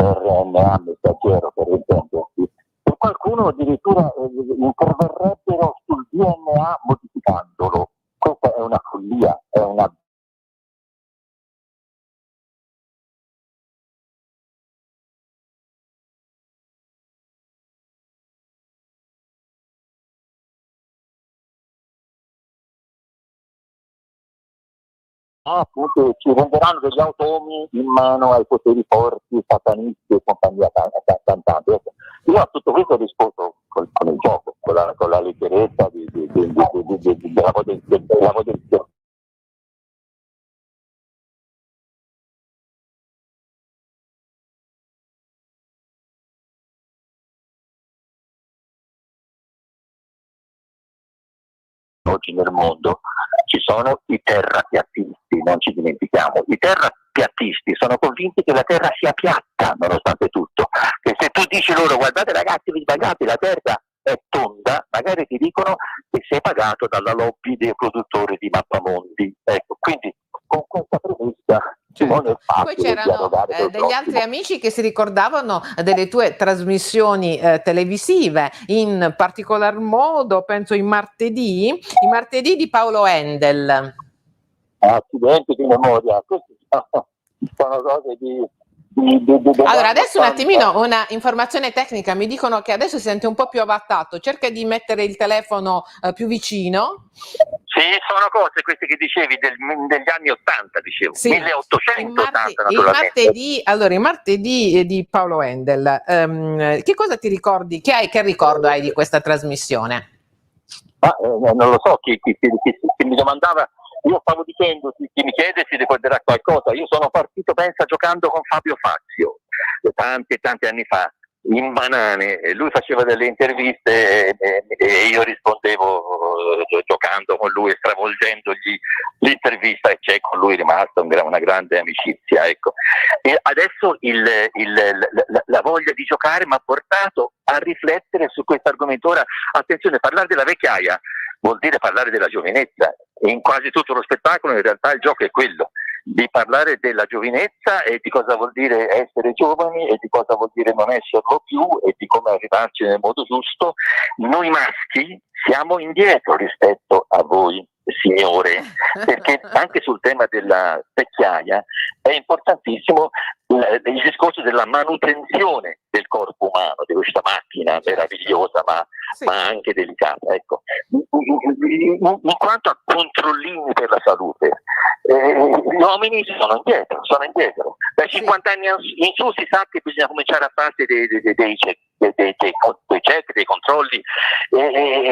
RNA messaggero, per intendersi, e qualcuno addirittura interverrebbero sul DNA modificandolo. Questa è una follia, è una appunto ci renderanno degli automi in mano ai poteri forti, satanisti e compagnia cantante. Io a tutto questo ho risposto con il gioco, con la leggerezza della potenza. Oggi nel mondo ci sono i terrapiattisti, non ci dimentichiamo. I terrapiattisti sono convinti che la terra sia piatta, nonostante tutto. E se tu dici loro, guardate ragazzi, vi sbagliate, la terra è tonda, magari ti dicono che sei pagato dalla lobby dei produttori di mappamondi. Ecco, quindi con questa premessa non è facile. Poi c'erano degli altri amici che si ricordavano delle tue trasmissioni televisive, in particolar modo penso i martedì di Paolo Endel. Accidenti di memoria, queste sono cose di allora adesso un attimino una informazione tecnica, mi dicono che adesso si sente un po' più avvattato, cerca di mettere il telefono più vicino. Sì, sono cose queste che dicevi degli anni 80, dicevo, sì. 1880 naturalmente. I martedì di Paolo Endel, che cosa ti ricordi, che ricordo hai di questa trasmissione? Non lo so, chi mi domandava, io stavo dicendo, chi mi chiede si ricorderà qualcosa, io sono partito, pensa, giocando con Fabio Fazio, tanti anni fa, in banane, e lui faceva delle interviste e io rispondevo giocando con lui, stravolgendogli l'intervista, e c'è con lui rimasta una grande amicizia, ecco. E adesso la voglia di giocare mi ha portato a riflettere su questo argomento. Ora, attenzione, parlare della vecchiaia vuol dire parlare della giovinezza, e in quasi tutto lo spettacolo in realtà il gioco è quello di parlare della giovinezza e di cosa vuol dire essere giovani e di cosa vuol dire non esserlo più e di come arrivarci nel modo giusto. Noi maschi siamo indietro rispetto a voi signore, perché anche sul tema della vecchiaia è importantissimo il discorso della manutenzione del corpo umano, di questa macchina meravigliosa ma anche delicata, ecco. In quanto a controllini per la salute, gli uomini sono indietro. Dai 50 anni in su si sa che bisogna cominciare a farsi dei check, dei controlli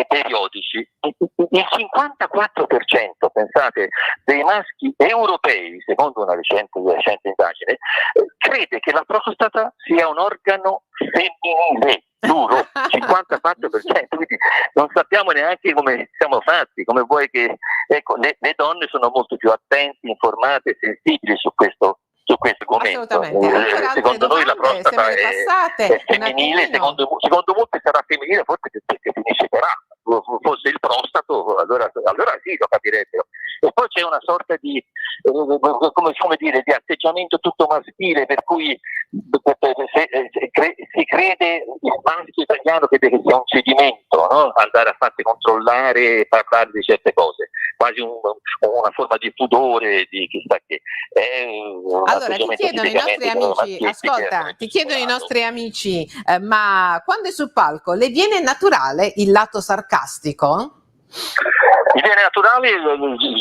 periodici. Il 54%, pensate, dei maschi europei, secondo una recente indagine, crede che la prostata sia un organo femminile. Giuro, 54%, quindi non sappiamo neanche come siamo fatti, come vuoi che, ecco, le donne sono molto più attente, informate, sensibili su questo argomento. Secondo noi la prostata è femminile, secondo molti sarà femminile, forse perché finisce per A. Fosse il prostato, allora sì, lo capirebbero. E poi c'è una sorta di di atteggiamento tutto maschile, per cui si crede il maschio italiano che sia un cedimento, no? Andare a farsi controllare e parlare di certe cose, quasi una forma di pudore, di chissà che. Allora ti chiedono i nostri amici, ma quando è sul palco le viene naturale il lato sarcastico? Mi viene naturale il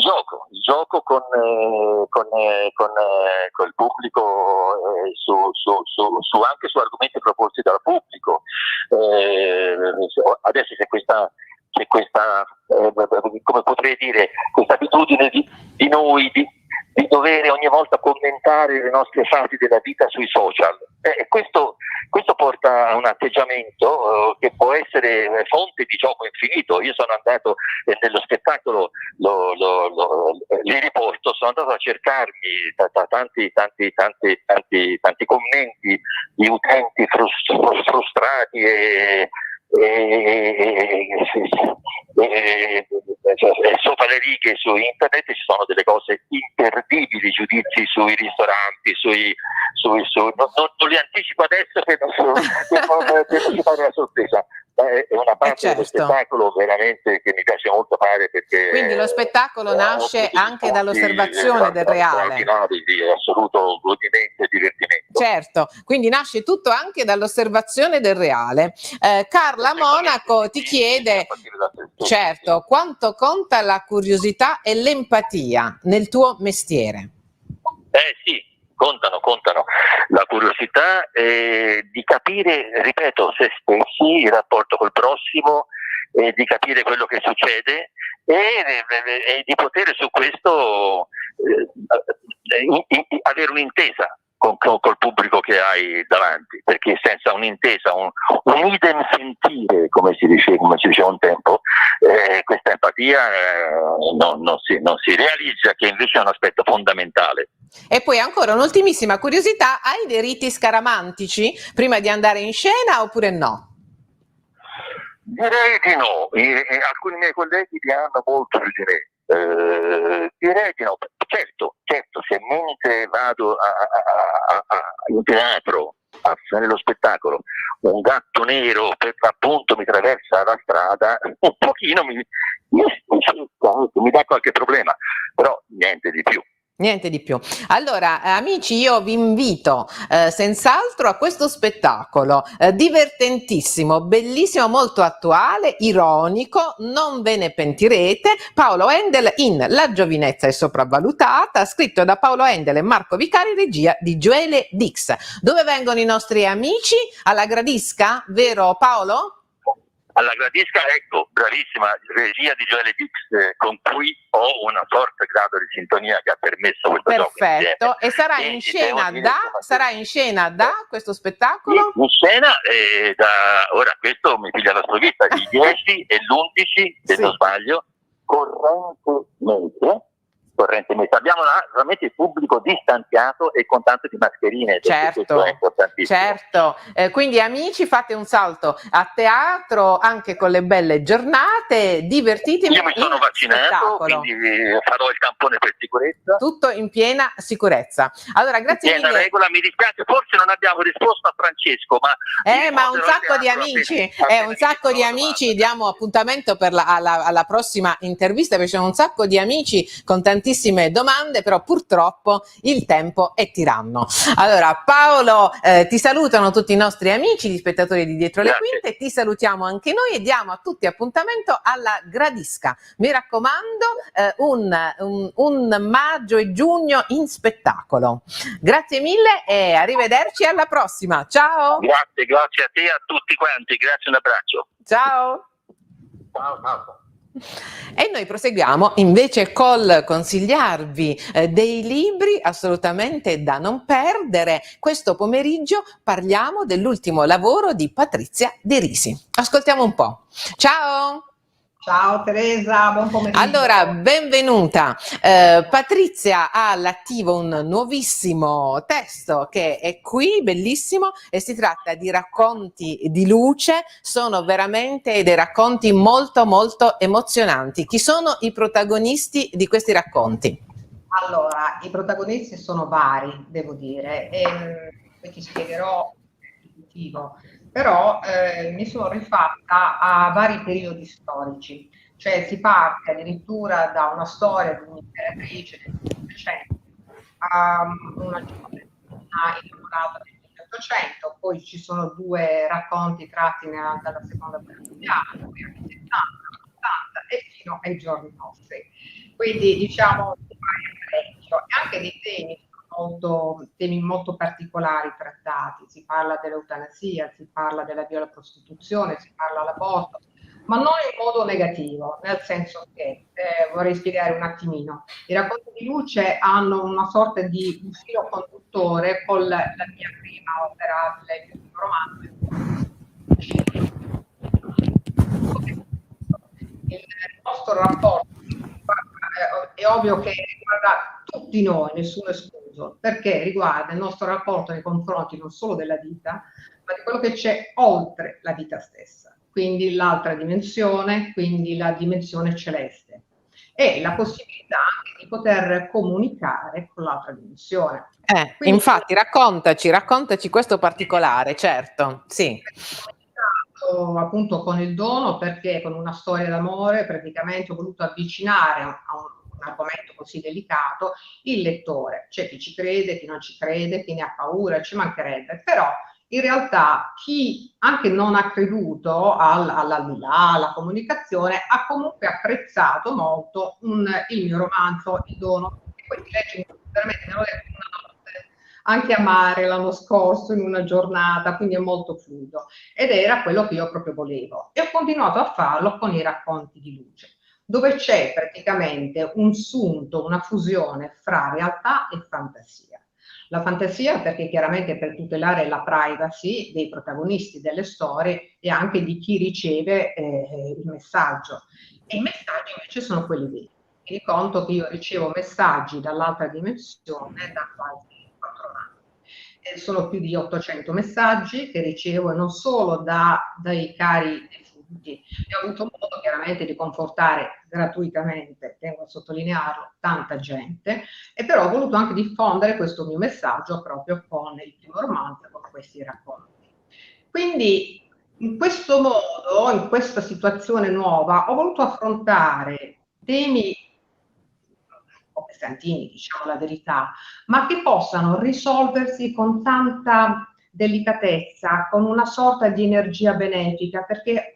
gioco con il pubblico, anche su argomenti proposti dal pubblico. Adesso c'è questa come potrei dire, questa abitudine di noi di dover ogni volta commentare le nostre fasi della vita sui social. Questo porta a un atteggiamento che può essere fonte di gioco infinito. Io sono andato nello spettacolo, li riporto, sono andato a cercarmi tanti commenti di utenti frustrati e sopra le righe su internet ci sono delle cose imperdibili, giudizi sui ristoranti, non li anticipo adesso per non fare la sorpresa. È una parte dello spettacolo veramente che mi piace molto fare, perché quindi lo spettacolo nasce anche dall'osservazione del reale, di assoluto godimento e divertimento. Certo, quindi nasce tutto anche dall'osservazione del reale. Carla Monaco ti chiede, certo, quanto conta la curiosità e l'empatia nel tuo mestiere? Sì, contano. La curiosità di capire, ripeto, se stessi, il rapporto col prossimo, di capire quello che succede e di poter su questo avere un'intesa col pubblico che hai davanti, perché senza un'intesa, un idem sentire, come si diceva un tempo, questa empatia non si realizza, che invece è un aspetto fondamentale. E poi ancora un'ultimissima curiosità: hai dei riti scaramantici prima di andare in scena oppure no? Direi di no, alcuni miei colleghi li hanno molto più di me. Direi di no. Certo, se mentre vado in teatro a fare lo spettacolo un gatto nero per l'appunto mi attraversa la strada, un pochino mi dà qualche problema, però niente di più. Niente di più. Allora, amici, io vi invito senz'altro a questo spettacolo divertentissimo, bellissimo, molto attuale, ironico, non ve ne pentirete. Paolo Endel in La giovinezza è sopravvalutata, scritto da Paolo Endel e Marco Vicari, regia di Gioele Dix. Dove vengono i nostri amici? Alla Gradisca, vero Paolo? Alla Gradisca, ecco, bravissima, regia di Gioele Dix, con cui ho una forte grado di sintonia che ha permesso questo gioco. Perfetto, e sarà in scena da questo spettacolo? In scena ora questo mi piglia la sprovvista, il 10 e l'11, se non sbaglio, correntemente. Abbiamo veramente il pubblico distanziato e con tanto di mascherine. Certo, è importantissimo. certo. Quindi amici, fate un salto a teatro anche con le belle giornate, divertitevi. Io mi sono vaccinato, quindi farò il tampone per sicurezza. Tutto in piena sicurezza. Allora, grazie mille. Regola, mi dispiace, forse non abbiamo risposto a Francesco, ma un sacco di amici, un sacco di amici, diamo appuntamento per alla prossima intervista, perché c'è un sacco di amici con tantissime domande, però purtroppo il tempo è tiranno. Allora, Paolo, ti salutano tutti i nostri amici, gli spettatori di Dietro le Quinte, ti salutiamo anche noi e diamo a tutti appuntamento alla Gradisca. Mi raccomando, un maggio e giugno in spettacolo. Grazie mille e arrivederci alla prossima. Ciao. Grazie a te e a tutti quanti, grazie, un abbraccio. Ciao. Ciao. E noi proseguiamo invece col consigliarvi dei libri assolutamente da non perdere. Questo pomeriggio parliamo dell'ultimo lavoro di Patrizia De Risi. Ascoltiamo un po'. Ciao! Ciao Teresa, buon pomeriggio. Allora, benvenuta. Patrizia ha all'attivo un nuovissimo testo che è qui, bellissimo, e si tratta di Racconti di luce. Sono veramente dei racconti molto molto emozionanti. Chi sono i protagonisti di questi racconti? Allora, i protagonisti sono vari, devo dire, e poi ti spiegherò il motivo. Però mi sono rifatta a vari periodi storici, cioè si parte addirittura da una storia di un'imperatrice del 1800 a una giovane innamorata del 1800, poi ci sono due racconti tratti dalla seconda guerra mondiale, poi anni 70, 80 e fino ai giorni nostri. Quindi diciamo parecchio, e anche dei temi molto particolari trattati. Si parla dell'eutanasia, si parla della prostituzione, si parla dell'aborto, ma non in modo negativo, nel senso che vorrei spiegare un attimino. I racconti di luce hanno una sorta di un filo conduttore con la mia prima opera, il mio romanzo. Il nostro rapporto è ovvio che riguarda tutti noi, nessuno escluso, perché riguarda il nostro rapporto nei confronti non solo della vita, ma di quello che c'è oltre la vita stessa. quindi l'altra dimensione, quindi la dimensione celeste, e la possibilità anche di poter comunicare con l'altra dimensione. Quindi, Infatti, raccontaci questo particolare, certo, sì. appunto con il dono, perché con una storia d'amore praticamente ho voluto avvicinare a un argomento così delicato il lettore. C'è chi ci crede, chi non ci crede, chi ne ha paura, ci mancherebbe, però in realtà chi anche non ha creduto all'aldilà, alla comunicazione, ha comunque apprezzato molto il mio romanzo Il dono, che poi ti leggi veramente, me l'ho letto in una notte, anche a mare l'anno scorso in una giornata, quindi è molto fluido, ed era quello che io proprio volevo, e ho continuato a farlo con i racconti di luce, dove c'è praticamente un sunto, una fusione fra realtà e fantasia. La fantasia perché chiaramente per tutelare la privacy dei protagonisti delle storie e anche di chi riceve il messaggio. E i messaggi invece sono quelli veri. Mi conto che io ricevo messaggi dall'altra dimensione da quasi 4 anni. Sono più di 800 messaggi che ricevo, e non solo dai cari defunti. E ho avuto modo chiaramente di confortare gratuitamente, tengo a sottolinearlo, tanta gente, e però ho voluto anche diffondere questo mio messaggio proprio con il primo romanzo, con questi racconti. Quindi in questo modo, in questa situazione nuova, ho voluto affrontare temi un po' pesantini, diciamo la verità, ma che possano risolversi con tanta delicatezza, con una sorta di energia benefica, perché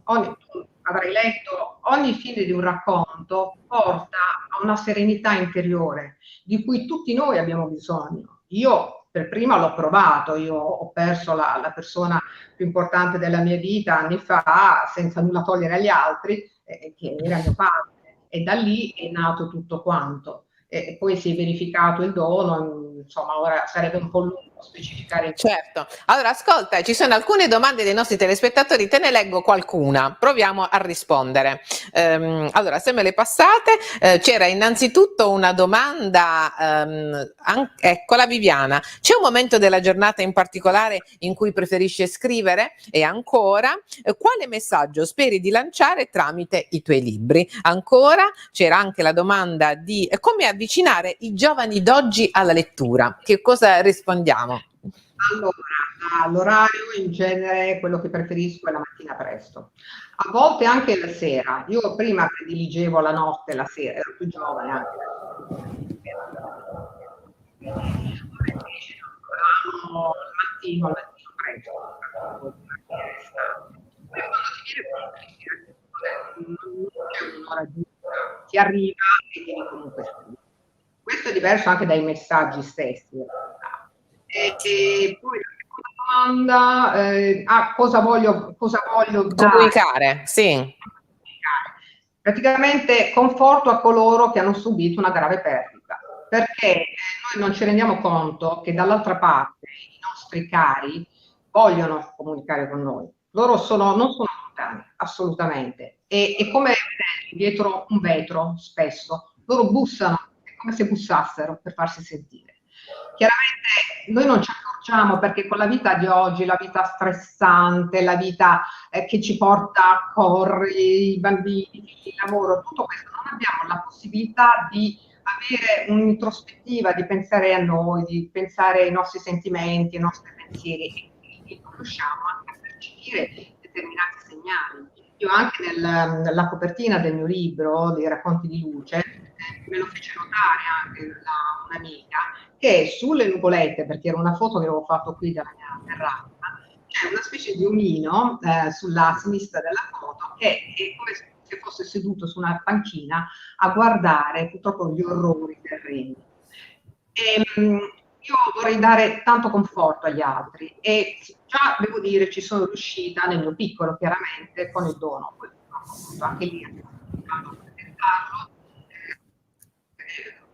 avrai letto, ogni fine di un racconto porta a una serenità interiore di cui tutti noi abbiamo bisogno. Io per prima l'ho provato, io ho perso la persona più importante della mia vita anni fa, senza nulla togliere agli altri, che era mio padre, e da lì è nato tutto quanto. E poi si è verificato il dono, insomma ora sarebbe un po' lungo specificare. Certo. Allora, ascolta, ci sono alcune domande dei nostri telespettatori, te ne leggo qualcuna, proviamo a rispondere. Allora, se me le passate, c'era innanzitutto una domanda, eccola Viviana, c'è un momento della giornata in particolare in cui preferisci scrivere? E ancora, quale messaggio speri di lanciare tramite i tuoi libri? Ancora, c'era anche la domanda di come avvicinare i giovani d'oggi alla lettura. Che cosa rispondiamo? Allora, l'orario in genere quello che preferisco è la mattina presto, a volte anche la sera. Io prima prediligevo la notte e la sera, ero più giovane anche. Al mattino presto. Poi quando ti viene non c'è un'ora giusta, ti arriva e devi comunque scrivere. Questo è diverso anche dai messaggi stessi. E poi la seconda domanda, cosa voglio comunicare, sì. Praticamente conforto a coloro che hanno subito una grave perdita, perché noi non ci rendiamo conto che dall'altra parte i nostri cari vogliono comunicare con noi. Loro non sono lontani, assolutamente, e come dietro un vetro spesso, loro bussano, è come se bussassero per farsi sentire. Chiaramente noi non ci accorgiamo perché con la vita di oggi, la vita stressante, la vita che ci porta a correre, i bambini, il lavoro, tutto questo, non abbiamo la possibilità di avere un'introspettiva, di pensare a noi, di pensare ai nostri sentimenti, ai nostri pensieri, e quindi non riusciamo anche a percepire determinati segnali. Io anche nella copertina del mio libro, dei racconti di luce, me lo fece notare anche un'amica, che sulle nuvolette, perché era una foto che avevo fatto qui dalla mia terrazza, c'è una specie di omino sulla sinistra della foto che è come se fosse seduto su una panchina a guardare purtroppo gli orrori terreni. Io vorrei dare tanto conforto agli altri e già devo dire ci sono riuscita nel mio piccolo, chiaramente, con il dono. Poi, anche lì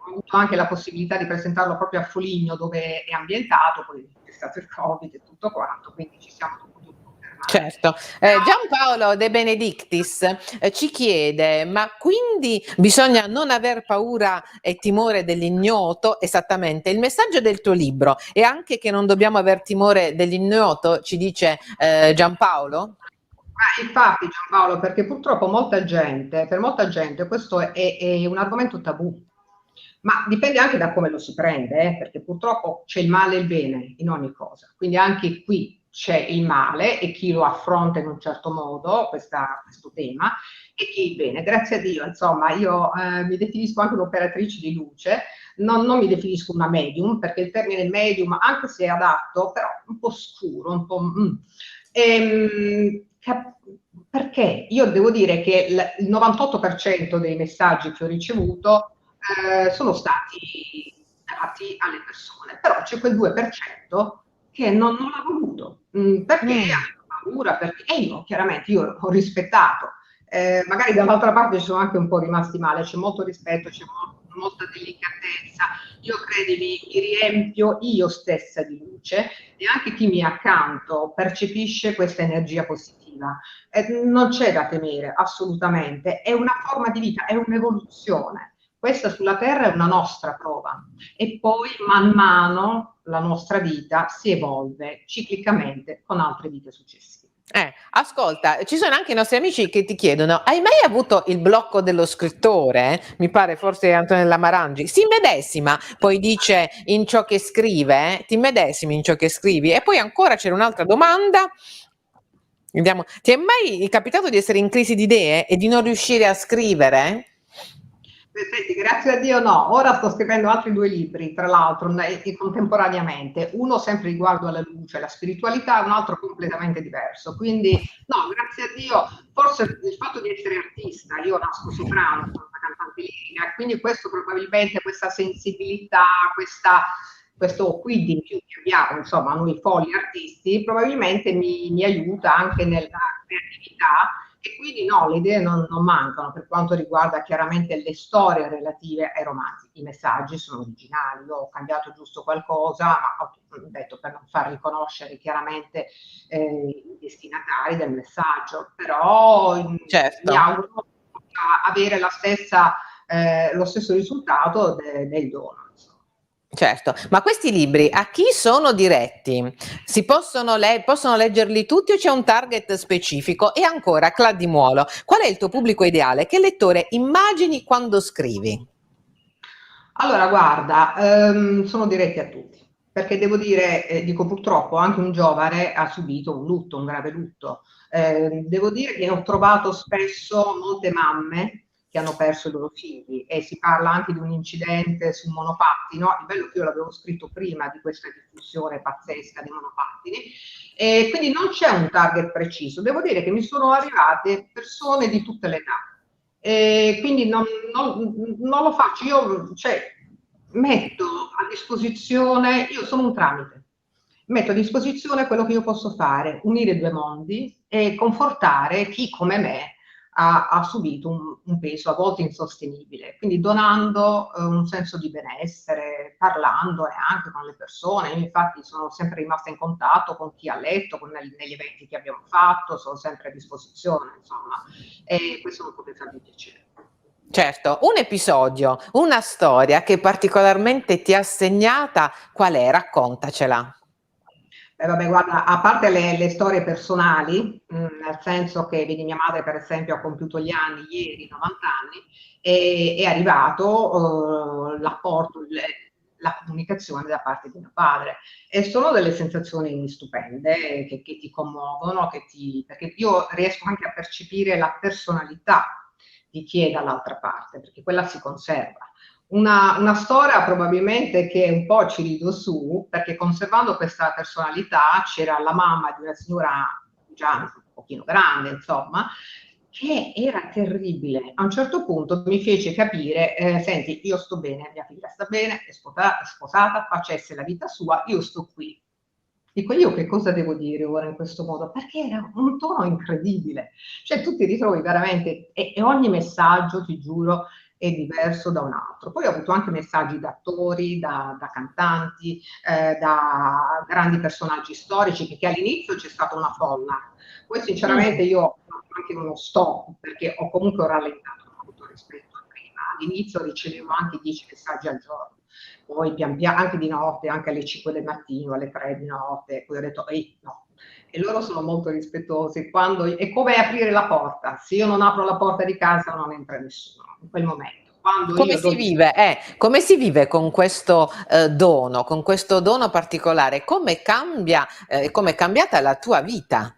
ho avuto anche la possibilità di presentarlo proprio a Foligno, dove è ambientato, poi è stato il Covid e tutto quanto, quindi ci siamo dovuti. Certo. Giampaolo De Benedictis ci chiede, ma quindi bisogna non aver paura e timore dell'ignoto? Esattamente, il messaggio del tuo libro è anche che non dobbiamo aver timore dell'ignoto, ci dice Giampaolo? Infatti Giampaolo, perché purtroppo per molta gente questo è un argomento tabù, ma dipende anche da come lo si prende, perché purtroppo c'è il male e il bene in ogni cosa, quindi anche qui c'è il male e chi lo affronta in un certo modo questo tema e chi il bene. Grazie a Dio, insomma, io mi definisco anche un'operatrice di luce, non mi definisco una medium, perché il termine medium, anche se è adatto, però un po' scuro, un po'... perché io devo dire che il 98% dei messaggi che ho ricevuto sono stati dati alle persone, però c'è quel 2% che non l'ha voluto, perché aveva paura, e io chiaramente ho rispettato. Magari dall'altra parte ci sono anche un po' rimasti male, c'è molto rispetto, c'è molta delicatezza, io credimi, mi riempio io stessa di luce e anche chi mi è accanto percepisce questa energia positiva. Non c'è da temere, assolutamente, è una forma di vita, è un'evoluzione. Questa sulla Terra è una nostra prova e poi man mano la nostra vita si evolve ciclicamente con altre vite successive. Ascolta, ci sono anche i nostri amici che ti chiedono: hai mai avuto il blocco dello scrittore? Mi pare forse Antonella Marangi. Si medesima, poi dice in ciò che scrive, ti medesimi in ciò che scrivi. E poi ancora c'era un'altra domanda. Vediamo, ti è mai capitato di essere in crisi di idee e di non riuscire a scrivere? Senti, grazie a Dio no, ora sto scrivendo altri 2 libri, tra l'altro, contemporaneamente, uno sempre riguardo alla luce, alla spiritualità, un altro completamente diverso, quindi no, grazie a Dio, forse il fatto di essere artista, io nasco soprano, sono una cantante lirica, quindi questo probabilmente, questa sensibilità, questo quid in più che abbiamo, insomma, noi folli artisti, probabilmente mi aiuta anche nella creatività. E quindi no, le idee non mancano per quanto riguarda chiaramente le storie relative ai romanzi. I messaggi sono originali, io ho cambiato giusto qualcosa, ma ho detto per non far riconoscere chiaramente i destinatari del messaggio, però Certo. mi auguro avere lo stesso risultato del dono. Certo, ma questi libri a chi sono diretti? Si possono leggerli tutti o c'è un target specifico? E ancora, Claudimuolo, qual è il tuo pubblico ideale? Che lettore immagini quando scrivi? Allora, guarda, sono diretti a tutti, perché devo dire, dico purtroppo, anche un giovane ha subito un lutto, un grave lutto. Devo dire che ho trovato spesso molte mamme che hanno perso i loro figli e si parla anche di un incidente su monopattino, il bello che io l'avevo scritto prima di questa diffusione pazzesca dei monopattini, e quindi non c'è un target preciso. Devo dire che mi sono arrivate persone di tutte le età. Quindi non lo faccio, io metto a disposizione, io sono un tramite, metto a disposizione quello che io posso fare, unire 2 mondi e confortare chi come me ha subito un peso a volte insostenibile, quindi donando un senso di benessere, parlandone anche con le persone. Io infatti sono sempre rimasta in contatto con chi ha letto, negli eventi che abbiamo fatto, sono sempre a disposizione, insomma, e questo non poteva farmi piacere. Certo, un episodio, una storia che particolarmente ti ha segnata, qual è? Raccontacela. Vabbè, guarda, a parte le storie personali, nel senso che vedi, mia madre per esempio ha compiuto gli anni ieri, 90 anni, e è arrivato l'apporto, la comunicazione da parte di mio padre, e sono delle sensazioni stupende che ti commuovono, perché io riesco anche a percepire la personalità di chi è dall'altra parte, perché quella si conserva. Una storia probabilmente che un po' ci rido su, perché conservando questa personalità c'era la mamma di una signora già un pochino grande, insomma, che era terribile. A un certo punto mi fece capire, senti, io sto bene, mia figlia sta bene, è sposata, facesse la vita sua, io sto qui. Dico, io che cosa devo dire ora in questo modo? Perché era un tono incredibile. Cioè tu ti ritrovi veramente, e ogni messaggio, ti giuro, è diverso da un altro. Poi ho avuto anche messaggi da attori, da cantanti, da grandi personaggi storici, perché all'inizio c'è stata una folla. Poi sinceramente io ho fatto anche uno stop, perché ho comunque rallentato molto rispetto a prima. All'inizio ricevevo anche 10 messaggi al giorno. Poi pian piano, anche di notte, anche alle 5 del mattino, alle 3 di notte, poi ho detto, ehi, no. E loro sono molto rispettosi. È come aprire la porta. Se io non apro la porta di casa non entra nessuno in quel momento. Quando Come io si vive? Come si vive con questo con questo dono particolare? Come cambia, come è cambiata la tua vita?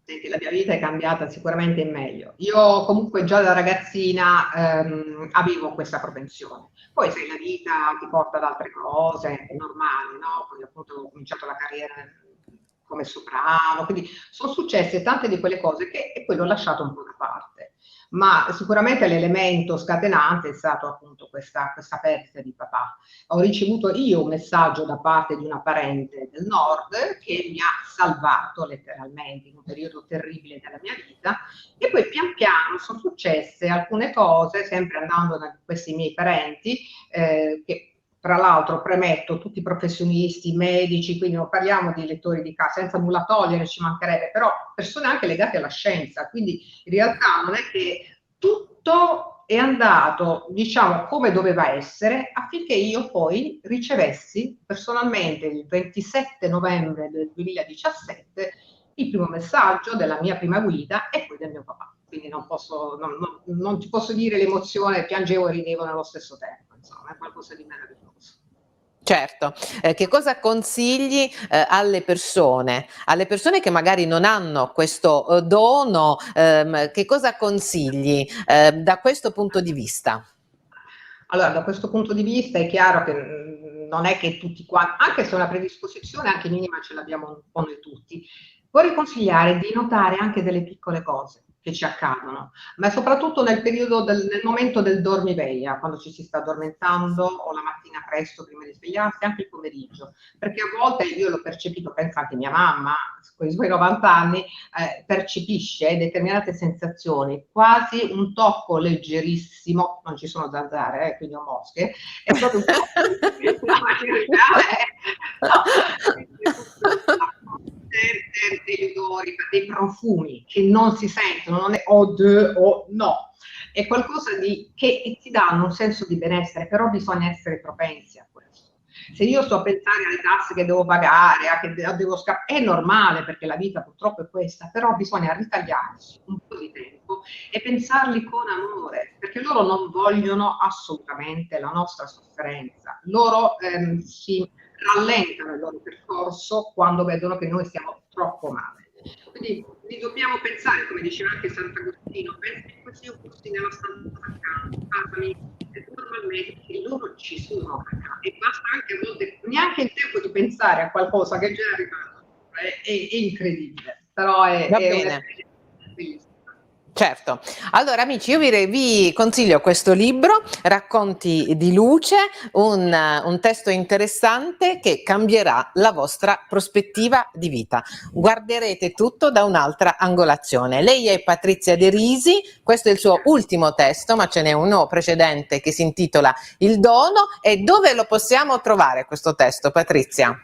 Senti, la mia vita è cambiata sicuramente in meglio. Io comunque già da ragazzina avevo questa propensione. Poi sai, la vita ti porta ad altre cose, è normale, no? Poi appunto ho cominciato la carriera come soprano, quindi sono successe tante di quelle cose e poi l'ho lasciato un po' da parte. Ma sicuramente l'elemento scatenante è stato appunto questa perdita di papà. Ho ricevuto io un messaggio da parte di una parente del nord che mi ha salvato letteralmente in un periodo terribile della mia vita, e poi pian piano sono successe alcune cose, sempre andando da questi miei parenti, che tra l'altro premetto tutti professionisti, medici, quindi non parliamo di lettori di casa, senza nulla togliere, ci mancherebbe, però persone anche legate alla scienza, quindi in realtà non è che tutto è andato, diciamo, come doveva essere, affinché io poi ricevessi personalmente il 27 novembre del 2017 il primo messaggio della mia prima guida e poi del mio papà. Quindi non ti posso dire l'emozione, piangevo e ridevo nello stesso tempo, insomma, è qualcosa di meraviglioso. Certo, che cosa consigli alle persone che magari non hanno questo dono, che cosa consigli da questo punto di vista? Allora, da questo punto di vista è chiaro che non è che tutti quanti, anche se una predisposizione anche minima ce l'abbiamo un po' noi tutti, vorrei consigliare di notare anche delle piccole cose che ci accadono, ma soprattutto nel periodo nel momento del dormiveglia, quando ci si sta addormentando o la mattina presto prima di svegliarsi, anche il pomeriggio, perché a volte io l'ho percepito, penso anche mia mamma, con i suoi 90 anni, percepisce determinate sensazioni, quasi un tocco leggerissimo, non ci sono zanzare, quindi ho mosche, è proprio un degli odori, dei profumi che non si sentono, non è no, è qualcosa che ti danno un senso di benessere, però bisogna essere propensi a questo. Se io sto a pensare alle tasse che devo pagare, che devo scappare, è normale perché la vita purtroppo è questa, però bisogna ritagliarsi un po' di tempo e pensarli con amore, perché loro non vogliono assolutamente la nostra sofferenza, loro si rallentano il loro percorso quando vedono che noi stiamo troppo male. Quindi li dobbiamo pensare, come diceva anche Sant'Agostino, pensi così io fossi nella stanza accanto, normalmente loro ci sono e basta anche a volte neanche il tempo di pensare a qualcosa che è già arrivato, è incredibile, però è un'esperienza bellissima. Certo, allora amici, io vi consiglio questo libro, Racconti di luce, un testo interessante che cambierà la vostra prospettiva di vita. Guarderete tutto da un'altra angolazione. Lei è Patrizia De Risi, questo è il suo ultimo testo, ma ce n'è uno precedente che si intitola Il dono. E dove lo possiamo trovare questo testo, Patrizia?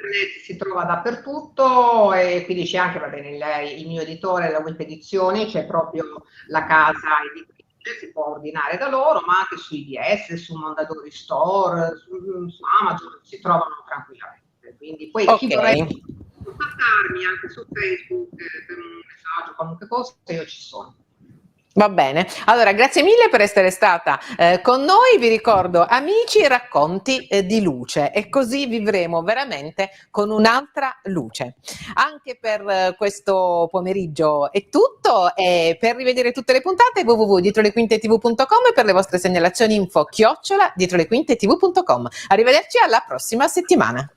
Internet si trova dappertutto e quindi c'è anche, va bene, il mio editore, la Web Edizioni, c'è proprio la casa editrice, si può ordinare da loro, ma anche su IDS, su Mondadori Store, su Amazon si trovano tranquillamente. Quindi poi chi vorrebbe contattarmi anche su Facebook per un messaggio, qualunque cosa, io ci sono. Va bene, allora grazie mille per essere stata con noi, vi ricordo amici Racconti di luce, e così vivremo veramente con un'altra luce. Anche per questo pomeriggio è tutto, e per rivedere tutte le puntate www.dietrolequintetv.com e per le vostre segnalazioni info @dietrolequintetv.com. Arrivederci alla prossima settimana.